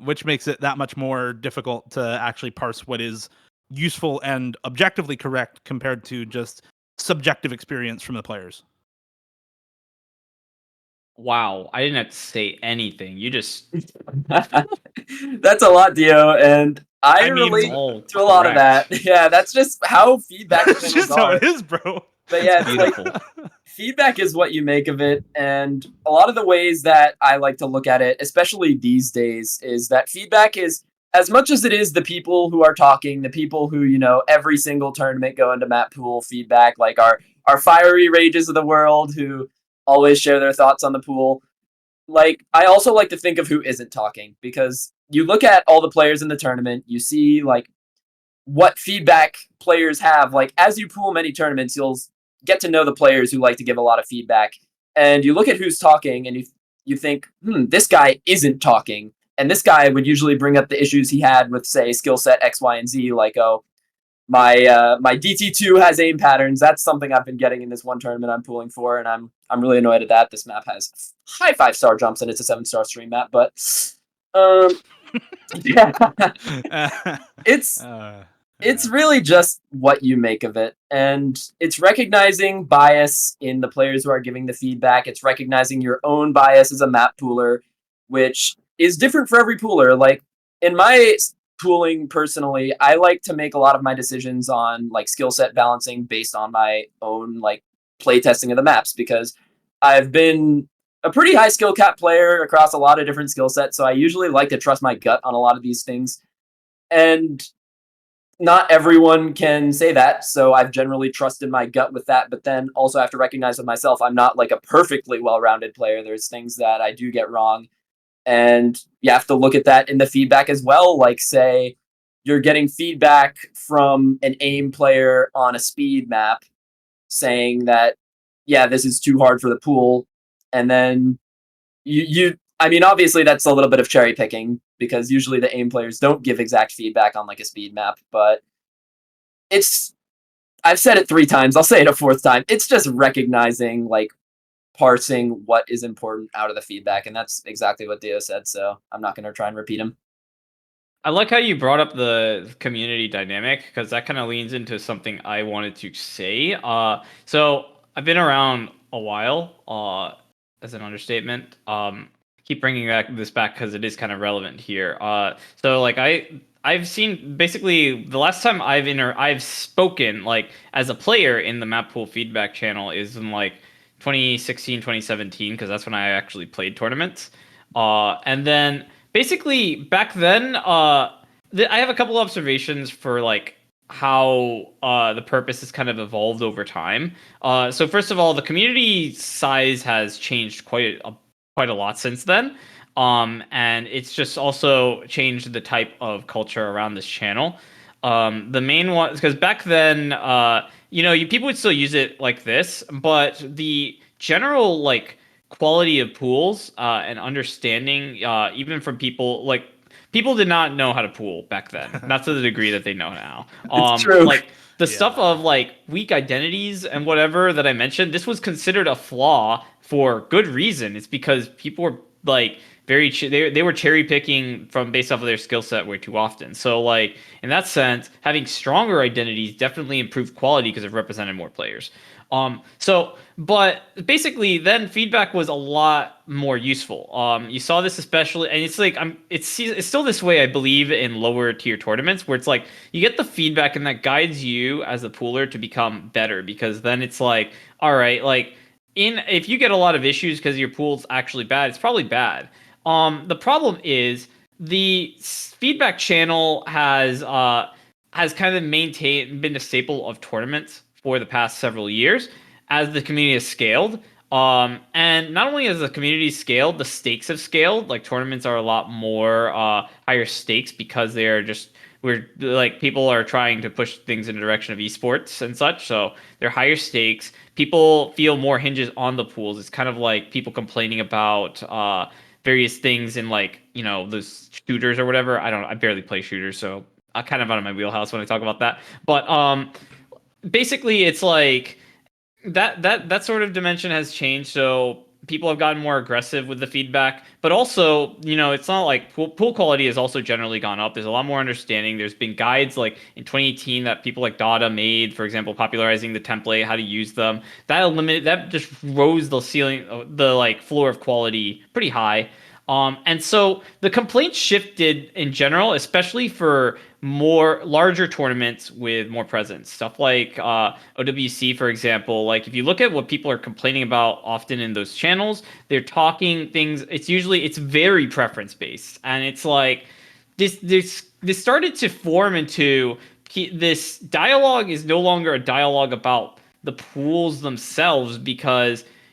which makes it that much more difficult to actually parse what is useful and objectively correct compared to just subjective experience from the players. Wow, I didn't have to say anything. You just That's a lot, Dio, and I I mean, relate all to a lot of that. correct. Yeah, that's just how feedback that's channels just how are. it is, bro. But yeah, It's it's like beautiful. feedback is what you make of it, and a lot of the ways that I like to look at it, especially these days, is that feedback is, as much as it is the people who are talking, the people who, every single tournament go into map pool feedback, like our fiery rages of the world who always share their thoughts on the pool. Like, I also like to think of who isn't talking, because you look at all the players in the tournament, you see like what feedback players have. Like, as you pool many tournaments, you'll get to know the players who like to give a lot of feedback, and you look at who's talking, and you think, this guy isn't talking, and this guy would usually bring up the issues he had with, say, skill set X, Y, and Z. Like, oh, my DT2 has aim patterns. That's something I've been getting in this one tournament I'm pooling for, and I'm really annoyed at that. This map has high 5-star jumps, and it's a 7-star stream map, but yeah, it's uh, it's really just what you make of it, and it's recognizing bias in the players who are giving the feedback. It's recognizing your own bias as a map pooler, which is different for every pooler. Like, in my pooling personally, I like to make a lot of my decisions on like skill set balancing based on my own like play testing of the maps, because I've been a pretty high skill cap player across a lot of different skill sets, so I usually like to trust my gut on a lot of these things. And not everyone can say that, so I've generally trusted my gut with that, but then also have to recognize with myself, I'm not like a perfectly well-rounded player. There's things that I do get wrong, and you have to look at that in the feedback as well. Like, say you're getting feedback from an aim player on a speed map saying that, yeah, this is too hard for the pool, and then I mean, obviously that's a little bit of cherry picking, because usually the aim players don't give exact feedback on like a speed map, but it's I've said it 3 times, I'll say it a 4th time. It's just recognizing like parsing what is important out of the feedback, and that's exactly what Dio said. So I'm not going to try and repeat him. I like how you brought up the community dynamic because that kind of leans into something I wanted to say. So I've been around a while, as an understatement. Keep bringing this back because it is kind of relevant here. So like I've seen basically the last time I've spoken like as a player in the Mappool feedback channel is in like 2016, 2017 because that's when I actually played tournaments. And then basically back then I have a couple observations for like how the purpose has kind of evolved over time. So first of all, the community size has changed quite a lot since then. And it's just also changed the type of culture around this channel. The main one, because back then, people would still use it like this, but the general like quality of pools and understanding, even from people did not know how to pool back then, not to the degree that they know now. It's true. Like the stuff Yeah. of like weak identities and whatever that I mentioned, this was considered a flaw for good reason. It's because people were like they were cherry picking from based off of their skill set way too often. So like in that sense, having stronger identities definitely improved quality because it represented more players. But basically, then feedback was a lot more useful. You saw this especially, and it's like it's still this way, I believe, in lower tier tournaments where it's like you get the feedback and that guides you as a pooler to become better because then it's like, all right, like if you get a lot of issues because your pool's actually bad, it's probably bad. The problem is the feedback channel has kind of been a staple of tournaments for the past several years as the community has scaled. And not only has the community scaled, the stakes have scaled. Like tournaments are a lot more higher stakes because they are just we're like people are trying to push things in the direction of esports and such. So they're higher stakes. People feel more hinges on the pools. It's kind of like people complaining about various things in like those shooters or whatever. I barely play shooters, so I'm kind of out of my wheelhouse when I talk about that. But basically, it's like that sort of dimension has changed. So people have gotten more aggressive with the feedback, but also it's not like pool quality has also generally gone up. There's a lot more understanding. There's been guides like in 2018 that people like Dada made, for example, popularizing the template, how to use them. That just rose the ceiling, the like floor of quality pretty high. And so the complaints shifted in general, especially for more larger tournaments with more presence. Stuff like OWC, for example. Like if you look at what people are complaining about often in those channels, they're talking things. It's very preference based, and it's like this started to form into this dialogue is no longer a dialogue about the pools themselves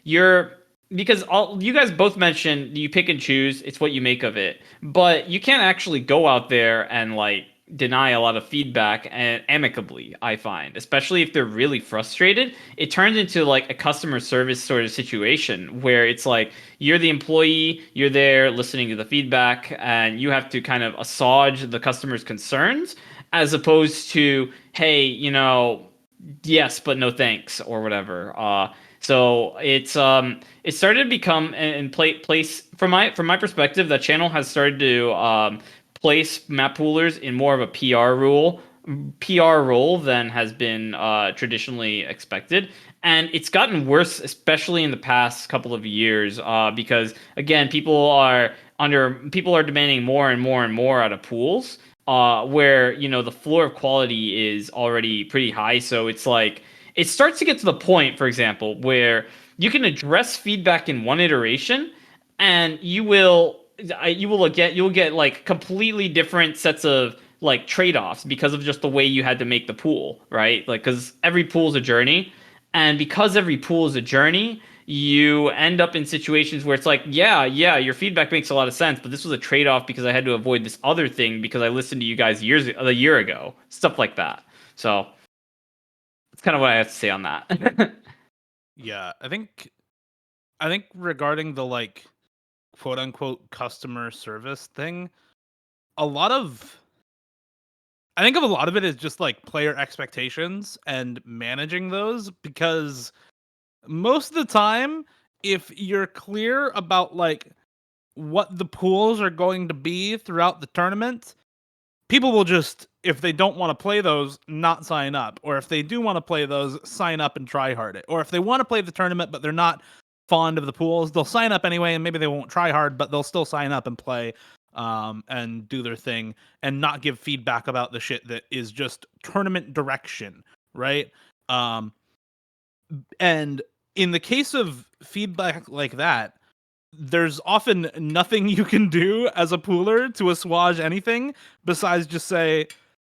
you're because all you guys both mentioned you pick and choose, it's what you make of it, but you can't actually go out there and like deny a lot of feedback and amicably. I find, especially if they're really frustrated, it turns into like a customer service sort of situation where it's like you're the employee, you're there listening to the feedback, and you have to kind of assuage the customer's concerns as opposed to, hey, yes but no thanks or whatever. So it started to become and place from my perspective, that channel has started to place map poolers in more of a PR role than has been traditionally expected. And it's gotten worse, especially in the past couple of years, because again, people are demanding more and more and more out of pools, where the floor of quality is already pretty high. So it's like it starts to get to the point, for example, where you can address feedback in one iteration, and you'll get like completely different sets of like trade-offs because of just the way you had to make the pool, right? Like because every pool is a journey, and because every pool is a journey, you end up in situations where it's like, yeah, your feedback makes a lot of sense, but this was a trade-off because I had to avoid this other thing because I listened to you guys a year ago, stuff like that. So that's kind of what I have to say on that. Yeah, I think regarding the like quote unquote customer service thing, a lot of I think of a lot of it is just like player expectations and managing those because most of the time if you're clear about like what the pools are going to be throughout the tournament, people will just, if they don't want to play those, not sign up. Or if they do want to play those, sign up and try hard it. Or if they want to play the tournament but they're not fond of the pools, they'll sign up anyway, and maybe they won't try hard, but they'll still sign up and play and do their thing and not give feedback about the shit that is just tournament direction, right? And in the case of feedback like that, there's often nothing you can do as a pooler to assuage anything besides just say,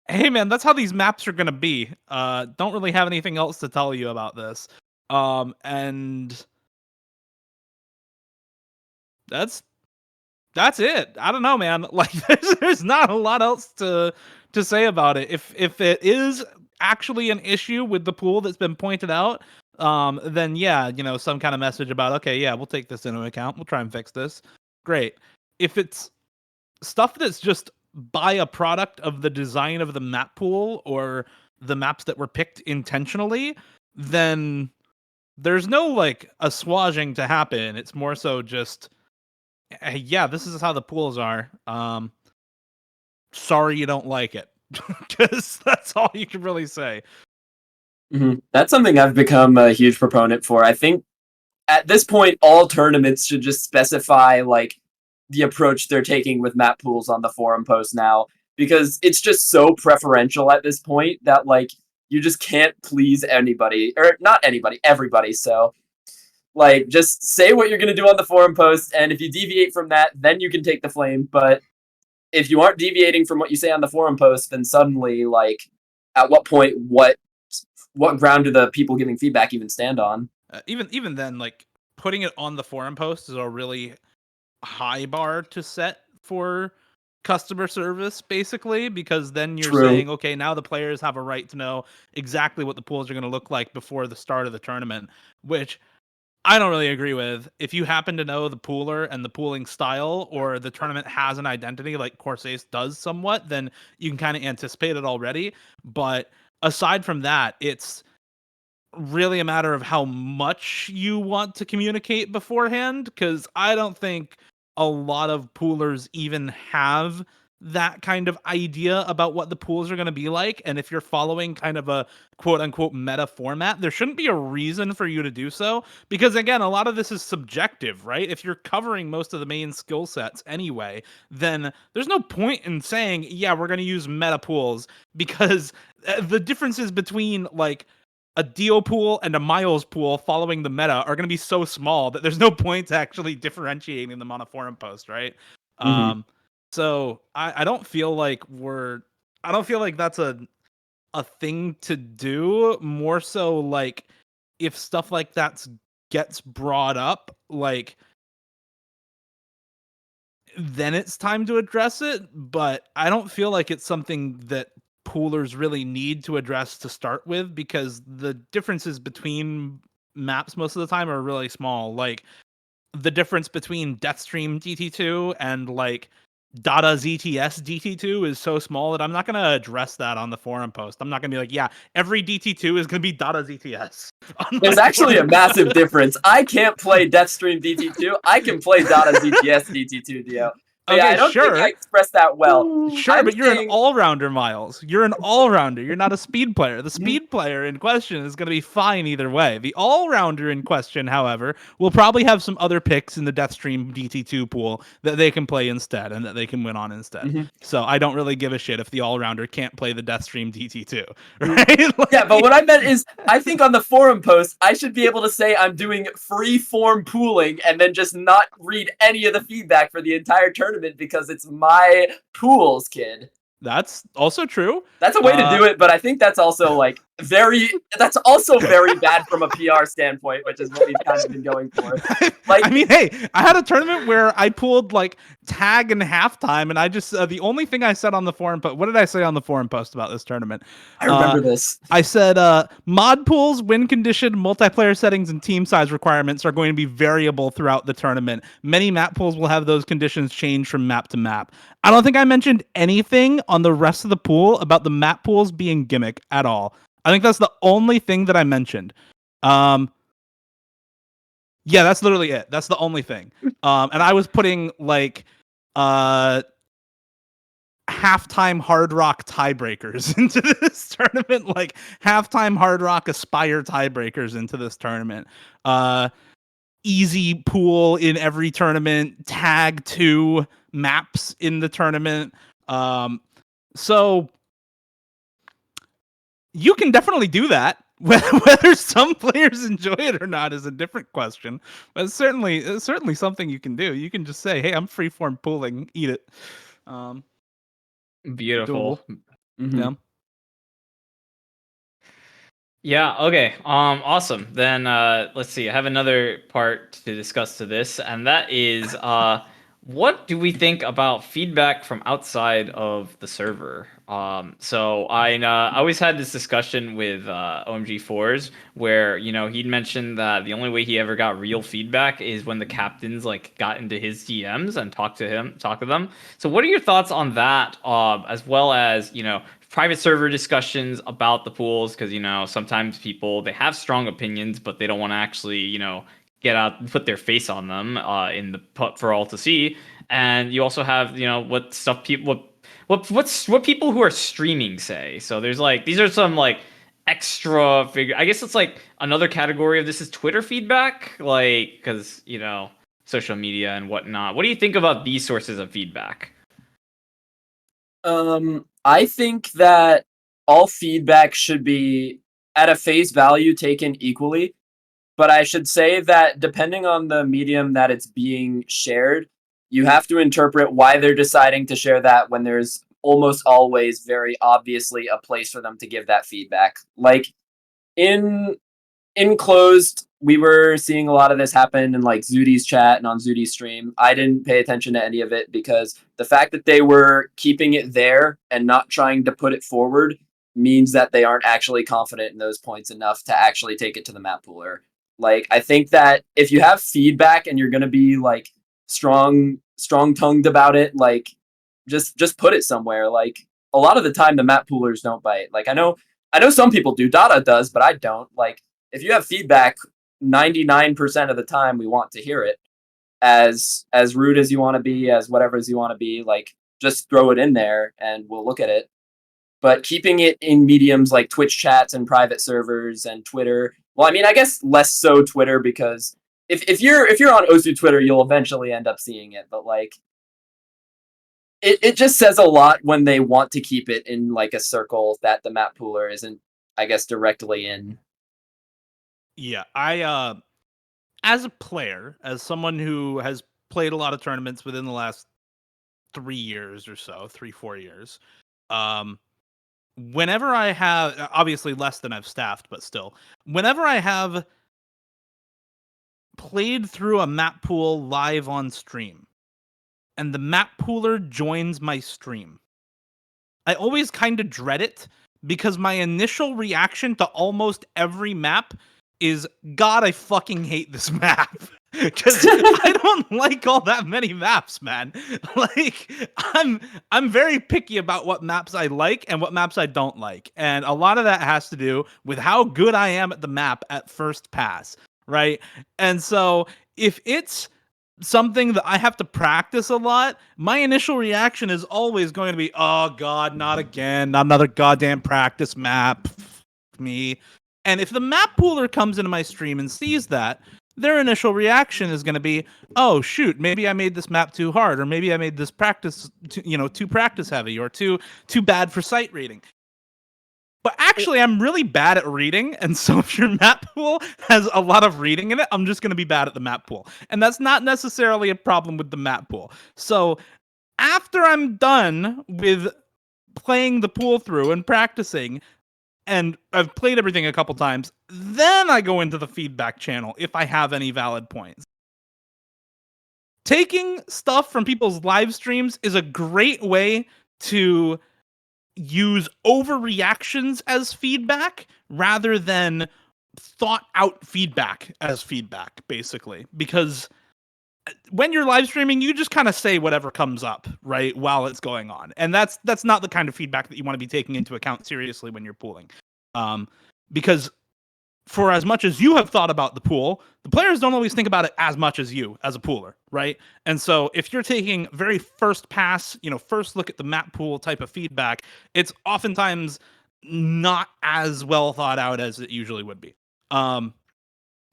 hey man, that's how these maps are gonna be. Don't really have anything else to tell you about this. And that's it. I don't know, man. Like there's not a lot else to say about it. If it is actually an issue with the pool that's been pointed out, then yeah, some kind of message about, okay, yeah, we'll take this into account. We'll try and fix this. Great. If it's stuff that's just by a product of the design of the map pool or the maps that were picked intentionally, then there's no like assuaging to happen. It's more so just, hey, yeah, this is how the pools are. Sorry you don't like it. Because that's all you can really say. That's something I've become a huge proponent for. I think at this point, all tournaments should just specify like the approach they're taking with map pools on the forum post now, because it's just so preferential at this point that like you just can't please anybody, or not anybody, everybody. So like just say what you're going to do on the forum post, and if you deviate from that, then you can take the flame. But if you aren't deviating from what you say on the forum post, then suddenly like at what point, what ground do the people giving feedback even stand on? Even then, like putting it on the forum post is a really high bar to set for customer service, basically, because then you're saying, okay, now the players have a right to know exactly what the pools are going to look like before the start of the tournament, which I don't really agree with. If you happen to know the pooler and the pooling style, or the tournament has an identity like Corsace does somewhat, then you can kind of anticipate it already. But aside from that, it's really a matter of how much you want to communicate beforehand, because I don't think a lot of poolers even have that kind of idea about what the pools are going to be like. And if you're following kind of a quote unquote meta format, there shouldn't be a reason for you to do so, because again, a lot of this is subjective, right? If you're covering most of the main skill sets anyway, then there's no point in saying, yeah, we're going to use meta pools, because the differences between like a Dio pool and a Miles pool following the meta are going to be so small that there's no point to actually differentiating them on a forum post, right? So I don't feel like that's a thing to do. More so like if stuff like that gets brought up, like then it's time to address it. But I don't feel like it's something that poolers really need to address to start with, because the differences between maps most of the time are really small. Like the difference between Deathstream DT2 and like Data ZTS DT2 is so small that I'm not going to address that on the forum post. I'm not going to be like, yeah, every DT2 is going to be Data ZTS. There's actually a massive difference. I can't play Deathstream DT2. I can play Data ZTS DT2, Dio. Okay, yeah, I don't think I expressed that well. Sure, but you're an all-rounder, Miles. You're an all-rounder. You're not a speed player. The speed player in question is going to be fine either way. The all-rounder in question, however, will probably have some other picks in the Deathstream DT2 pool that they can play instead and that they can win on instead. So I don't really give a shit if the all-rounder can't play the Deathstream DT2, right? Like, yeah, but what I meant is, I think on the forum post, I should be able to say I'm doing free-form pooling and then just not read any of the feedback for the entire tournament, because it's my pools, kid. That's also true. That's a way to do it, but I think that's also like very bad from a PR standpoint, which is what we've kind of been going for. Like, I mean, hey, I had a tournament where I pulled like tag and halftime, and I just the only thing I said on the forum, but what did I say on the forum post about this tournament? I remember this. I said mod pools, win condition, multiplayer settings, and team size requirements are going to be variable throughout the tournament. Many map pools will have those conditions change from map to map. I don't think I mentioned anything on the rest of the pool about the map pools being gimmick at all. I think that's the only thing that I mentioned. Yeah, that's literally it. That's the only thing. And I was putting like halftime Hard Rock tiebreakers into this tournament, like halftime Hard Rock Aspire tiebreakers into this tournament. Easy pool in every tournament, tag 2 maps in the tournament. So you can definitely do that. Whether some players enjoy it or not is a different question, but it's certainly something you can do. You can just say, "Hey, I'm freeform pooling, eat it." Beautiful. Doable. Mhm. Yeah. Yeah, okay. Awesome. Then let's see. I have another part to discuss to this, and that is what do we think about feedback from outside of the server? So I always had this discussion with OMG4s where, you know, he'd mentioned that the only way he ever got real feedback is when the captains like got into his DMs and talked to them. So what are your thoughts on that, as well as, you know, private server discussions about the pools? Because, you know, sometimes people, they have strong opinions but they don't want to actually, you know, get out and put their face on them in the put for all to see. And you also have, you know, what stuff people what people who are streaming say. So there's like, these are some like extra figure, I guess it's like another category of this is Twitter feedback, like, because, you know, social media and whatnot. What do you think about these sources of feedback? I think that all feedback should be at a face value taken equally, but I should say that depending on the medium that it's being shared, you have to interpret why they're deciding to share that when there's almost always very obviously a place for them to give that feedback. Like in closed, we were seeing a lot of this happen in like Zudi's chat and on Zudi's stream. I didn't pay attention to any of it because the fact that they were keeping it there and not trying to put it forward means that they aren't actually confident in those points enough to actually take it to the map pooler. Like, I think that if you have feedback and you're gonna be like strong tongued about it, like just put it somewhere. Like a lot of the time the map poolers don't bite. Like I know some people do. Dada does, but I don't. Like if you have feedback, 99% of the time we want to hear it. As rude as you want to be, as whatever as you want to be, like just throw it in there and we'll look at it. But keeping it in mediums like Twitch chats and private servers and Twitter. Well, I mean, I guess less so Twitter because if you're on OSU Twitter, you'll eventually end up seeing it. But like it just says a lot when they want to keep it in like a circle that the map pooler isn't, I guess, directly in. Yeah, I as a player, as someone who has played a lot of tournaments within the last 3 years or so, 3-4 years, um, whenever I have, obviously less than I've staffed, but still, whenever I have played through a map pool live on stream and the map pooler joins my stream, I always kind of dread it because my initial reaction to almost every map is, God, I fucking hate this map. Because I don't like all that many maps, man. Like I'm very picky about what maps I like and what maps I don't like. And a lot of that has to do with how good I am at the map at first pass, right? And so if it's something that I have to practice a lot, my initial reaction is always going to be, oh God, not again, not another goddamn practice map. Me. And if the map pooler comes into my stream and sees that, their initial reaction is going to be, oh shoot, maybe I made this map too hard, or maybe I made this practice too practice heavy, or too bad for sight rating. But actually, I'm really bad at reading, and so if your map pool has a lot of reading in it, I'm just going to be bad at the map pool. And that's not necessarily a problem with the map pool. So after I'm done with playing the pool through and practicing, and I've played everything a couple times, then I go into the feedback channel if I have any valid points. Taking stuff from people's live streams is a great way to use overreactions as feedback rather than thought out feedback as feedback, basically. Because when you're live streaming, you just kind of say whatever comes up, right, while it's going on. And that's not the kind of feedback that you want to be taking into account seriously when you're pooling. Because for as much as you have thought about the pool, the players don't always think about it as much as you as a pooler, right? And so if you're taking very first pass, first look at the map pool type of feedback, it's oftentimes not as well thought out as it usually would be.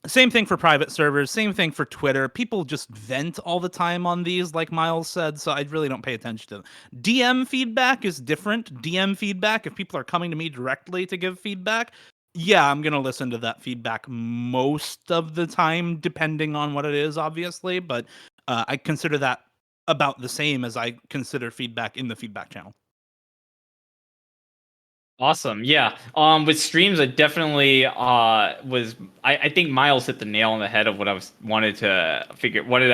Same thing for private servers, same thing for Twitter. People just vent all the time on these, like Miles said, so I really don't pay attention to them. DM feedback is different. DM feedback, if people are coming to me directly to give feedback, yeah, I'm going to listen to that feedback most of the time, depending on what it is, obviously, but I consider that about the same as I consider feedback in the feedback channel. Awesome. Yeah. With streams, I definitely was. I think Miles hit the nail on the head of what I wanted to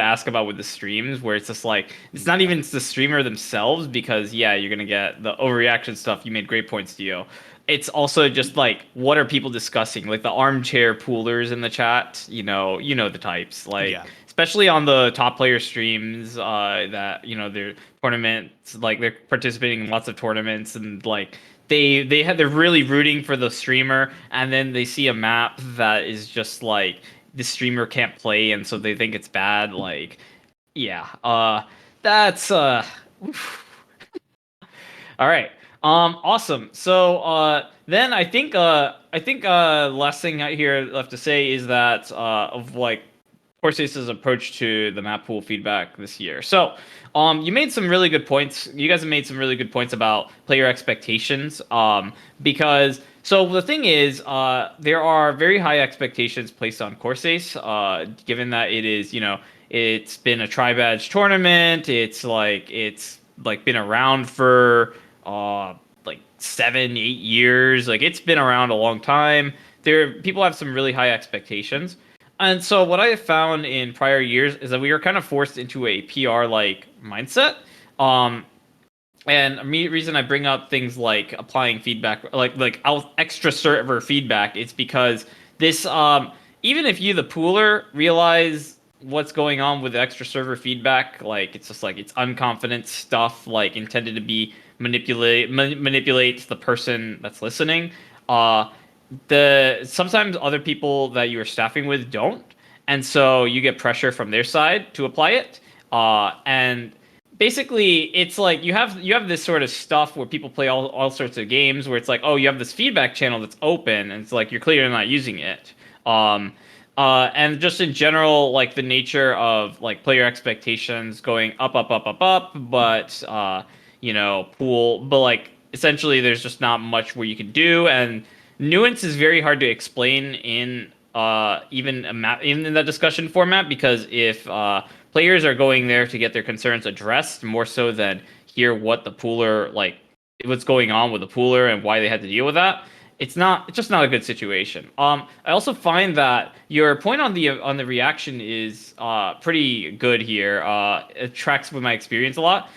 ask about with the streams, where it's just like it's not even the streamer themselves, because yeah, you're gonna get the overreaction stuff. You made great points, Dio. It's also just like, what are people discussing? Like the armchair poolers in the chat. The types. Like, Yeah. especially on the top player streams, that they're tournaments, like they're participating in lots of tournaments, and like they're really rooting for the streamer, and then they see a map that is just like the streamer can't play, and so they think it's bad. Like, yeah, that's oof. All right. Awesome. So then I think last thing out here left to say is that of like Corsace's approach to the map pool feedback this year. So, you made some really good points. You guys have made some really good points about player expectations. Because so the thing is, there are very high expectations placed on Corsace. Given that it is, it's been a tri-badge tournament. It's like been around for like 7-8 years. Like it's been around a long time. People have some really high expectations. And so what I have found in prior years is that we are kind of forced into a PR like mindset. And the reason I bring up things like applying feedback, like extra server feedback, it's because this even if you the pooler realize what's going on with the extra server feedback, like it's just like it's unconfident stuff, like intended to be manipulate the person that's listening. The sometimes other people that you are staffing with don't, and so you get pressure from their side to apply it. And basically it's like you have this sort of stuff where people play all sorts of games where it's like, oh, you have this feedback channel that's open, and it's like you're clearly not using it. And just in general, like the nature of like player expectations going up, but pool, but like essentially there's just not much where you can do, and nuance is very hard to explain in even a map, even in that discussion format, because if players are going there to get their concerns addressed more so than hear what the pooler, like what's going on with the pooler and why they had to deal with that, it's just not a good situation. I also find that your point on the reaction is pretty good here. It tracks with my experience a lot.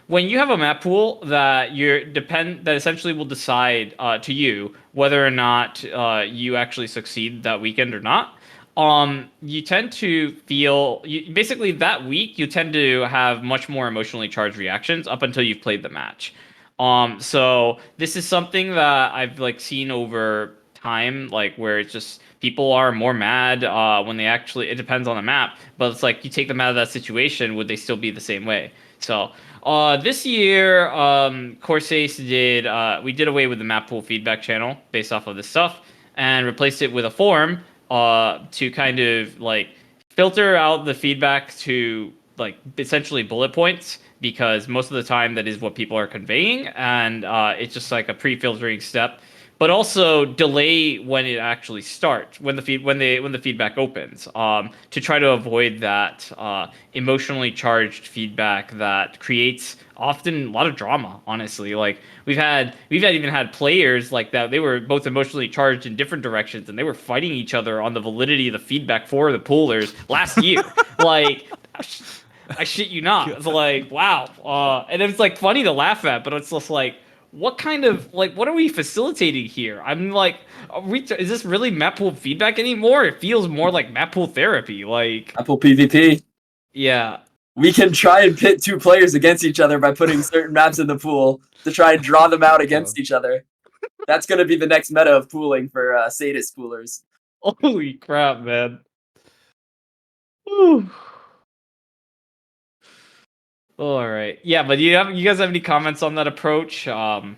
When you have a map pool that that essentially will decide to you whether or not you actually succeed that weekend or not, you tend to basically that week you tend to have much more emotionally charged reactions up until you've played the match. So this is something that I've like seen over time, like where it's just people are more mad when they actually. It depends on the map, but it's like you take them out of that situation, would they still be the same way? So this year, Corsace we did away with the map pool feedback channel based off of this stuff and replaced it with a forum to kind of like filter out the feedback to like essentially bullet points, because most of the time that is what people are conveying, and it's just like a pre-filtering step, but also delay when it actually starts, when the feedback opens, to try to avoid that emotionally charged feedback that creates often a lot of drama. Honestly, like we've even had players like that. They were both emotionally charged in different directions, and they were fighting each other on the validity of the feedback for the poolers last year. Like, I shit you not. It's like, wow. And it's like funny to laugh at, but it's just like, what are we facilitating here? I'm like, is this really map pool feedback anymore? It feels more like map pool therapy. Like, Apple PvP. yeah. We can try and pit two players against each other by putting certain maps in the pool to try and draw them out against each other. That's going to be the next meta of pooling for sadist poolers. Holy crap, man. Whew. All right. Yeah, but you guys have any comments on that approach? I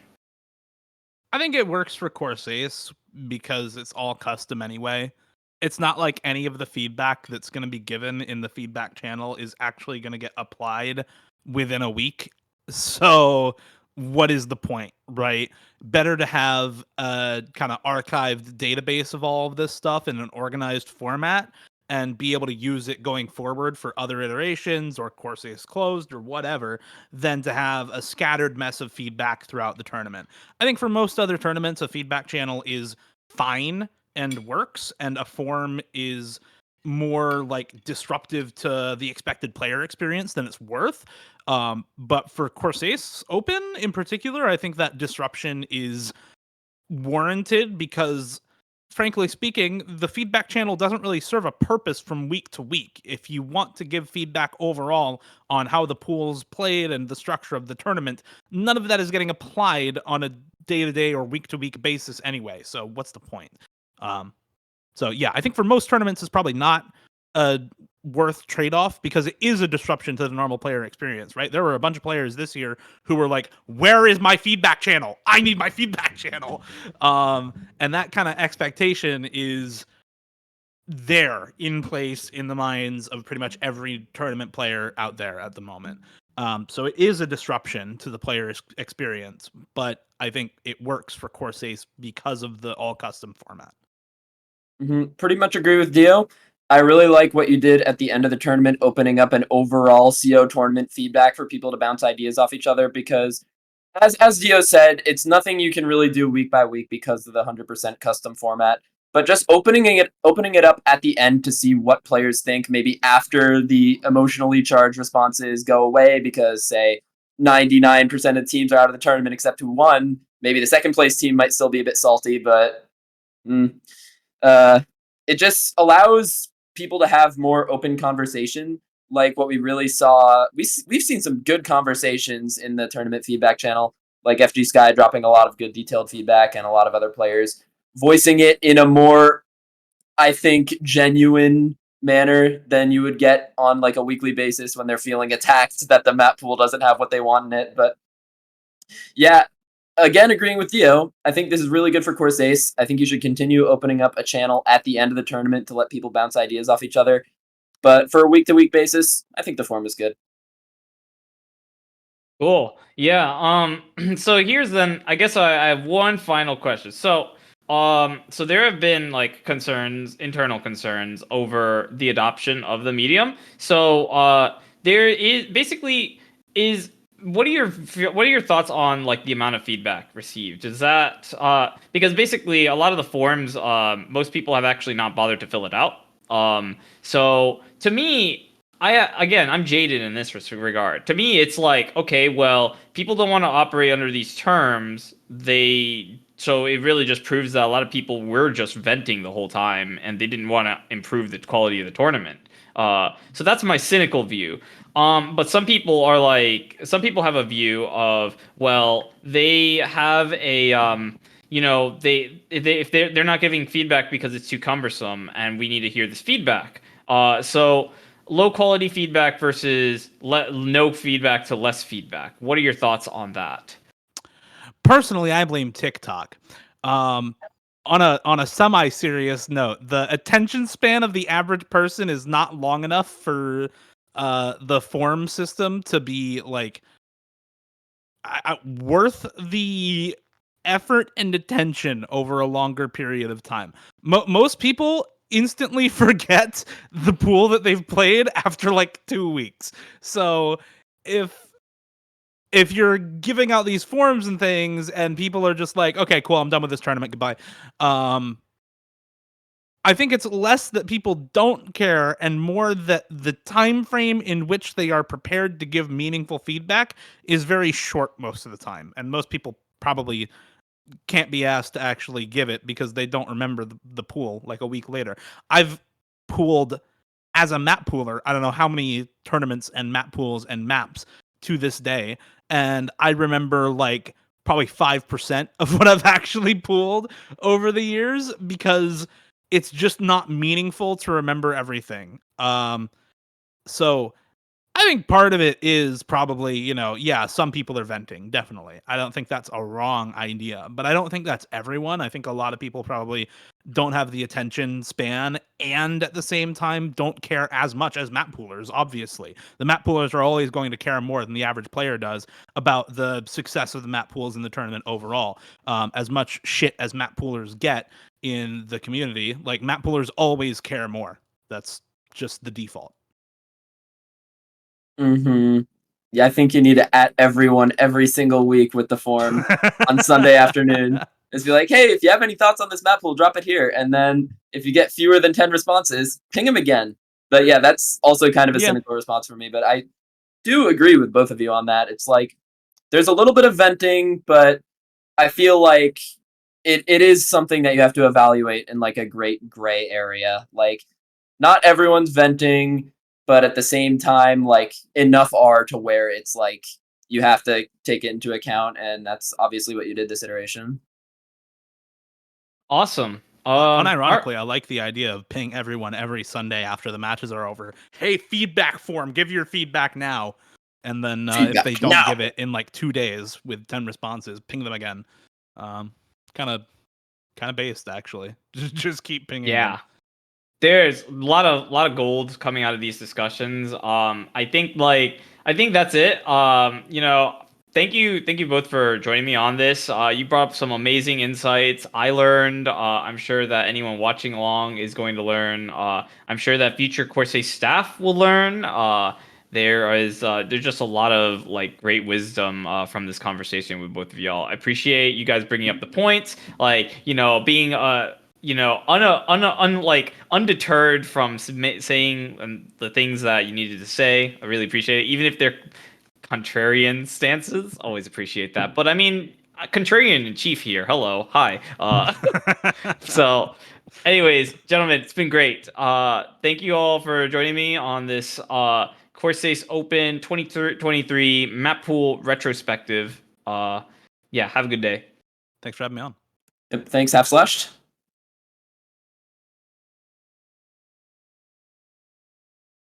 think it works for Corsace because it's all custom anyway. It's not like any of the feedback that's going to be given in the feedback channel is actually going to get applied within a week. So, what is the point, right? Better to have a kind of archived database of all of this stuff in an organized format and be able to use it going forward for other iterations or Corsace closed or whatever than to have a scattered mess of feedback throughout the tournament. I think for most other tournaments, a feedback channel is fine and works, and a form is more like disruptive to the expected player experience than it's worth. But for Corsace Open in particular, I think that disruption is warranted because, frankly speaking, the feedback channel doesn't really serve a purpose from week to week. If you want to give feedback overall on how the pools played and the structure of the tournament, none of that is getting applied on a day-to-day or week-to-week basis anyway. So what's the point? So yeah, I think for most tournaments, it's probably not a worth trade-off because it is a disruption to the normal player experience, right? There were a bunch of players this year who were like, "Where is my feedback channel? I need my feedback channel." And that kind of expectation is there in place in the minds of pretty much every tournament player out there at the moment. So it is a disruption to the player's experience, but I think it works for Corsace because of the all custom format. Pretty much agree with Dio. I really like what you did at the end of the tournament, opening up an overall CO tournament feedback for people to bounce ideas off each other. Because, as Dio said, it's nothing you can really do week by week because of the 100% custom format. But just opening it up at the end to see what players think, maybe after the emotionally charged responses go away, because say 99% of teams are out of the tournament except who won. Maybe the second place team might still be a bit salty, but. Uh, it just allows people to have more open conversation, like what we really saw. We've seen some good conversations in the tournament feedback channel, like FG Sky dropping a lot of good detailed feedback, and a lot of other players voicing it in a more, I think, genuine manner than you would get on like a weekly basis when they're feeling attacked that the map pool doesn't have what they want in it. But yeah, again, agreeing with Theo, I think this is really good for Corsace. I think you should continue opening up a channel at the end of the tournament to let people bounce ideas off each other. But for a week-to-week basis, I think the form is good. Cool. Yeah. So here's then. I guess I have one final question. So there have been like concerns, internal concerns over the adoption of the medium. There is basically is. What are your thoughts on like the amount of feedback received? Is that because basically a lot of the forums, most people have actually not bothered to fill it out. So to me, I'm jaded in this regard. To me, it's like, okay, well, people don't want to operate under these terms. So it really just proves that a lot of people were just venting the whole time, and they didn't want to improve the quality of the tournament. So that's my cynical view. But some people have a view of, well, they have a if they're not giving feedback because it's too cumbersome, and we need to hear this feedback. So low quality feedback versus no feedback to less feedback. What are your thoughts on that? Personally, I blame TikTok. On a semi-serious note, the attention span of the average person is not long enough for the form system to be like worth the effort and attention over a longer period of time. Most people instantly forget the pool that they've played after like 2 weeks. So if you're giving out these forms and things and people are just like, okay, cool, I'm done with this tournament, goodbye. I think it's less that people don't care and more that the time frame in which they are prepared to give meaningful feedback is very short most of the time. And most people probably can't be asked to actually give it because they don't remember the pool like a week later. I've pooled as a map pooler, I don't know how many tournaments and map pools and maps to this day. And I remember like probably 5% of what I've actually pooled over the years because it's just not meaningful to remember everything. So I think part of it is probably, yeah, some people are venting, definitely. I don't think that's a wrong idea, but I don't think that's everyone. I think a lot of people probably don't have the attention span and at the same time don't care as much as map poolers, obviously. The map poolers are always going to care more than the average player does about the success of the map pools in the tournament overall. As much shit as map poolers get in the community, like map poolers always care more. That's just the default. Yeah, I think you need to at everyone every single week with the form on Sunday afternoon. Is be like, hey, if you have any thoughts on this map pool, drop it here. And then if you get fewer than 10 responses, ping them again. But yeah, that's also kind of a cynical response for me. But I do agree with both of you on that. It's like there's a little bit of venting, but I feel like it is something that you have to evaluate in like a great gray area. Like not everyone's venting, but at the same time, like enough are to where it's like you have to take it into account, and that's obviously what you did this iteration. Awesome. Unironically, I like the idea of ping everyone every Sunday after the matches are over. Hey, feedback form, give your feedback now. And then if they don't give it in like 2 days with 10 responses, ping them again. Kind of based actually. Just keep pinging. Yeah. Them. There's a lot of gold coming out of these discussions. I think that's it. Thank you both for joining me on this. You brought up some amazing insights. I learned. I'm sure that anyone watching along is going to learn. I'm sure that future Corsace staff will learn. There's just a lot of like great wisdom from this conversation with both of y'all. I appreciate you guys bringing up the points, like being undeterred from saying the things that you needed to say. I really appreciate it, even if they're contrarian stances. Always appreciate that. But I mean, contrarian in chief here. Hello, hi. So, anyways, gentlemen, it's been great. Thank you all for joining me on this Corsace Open 2023 Map Pool retrospective. Yeah, have a good day. Thanks for having me on. Yep, thanks, Half Slashed.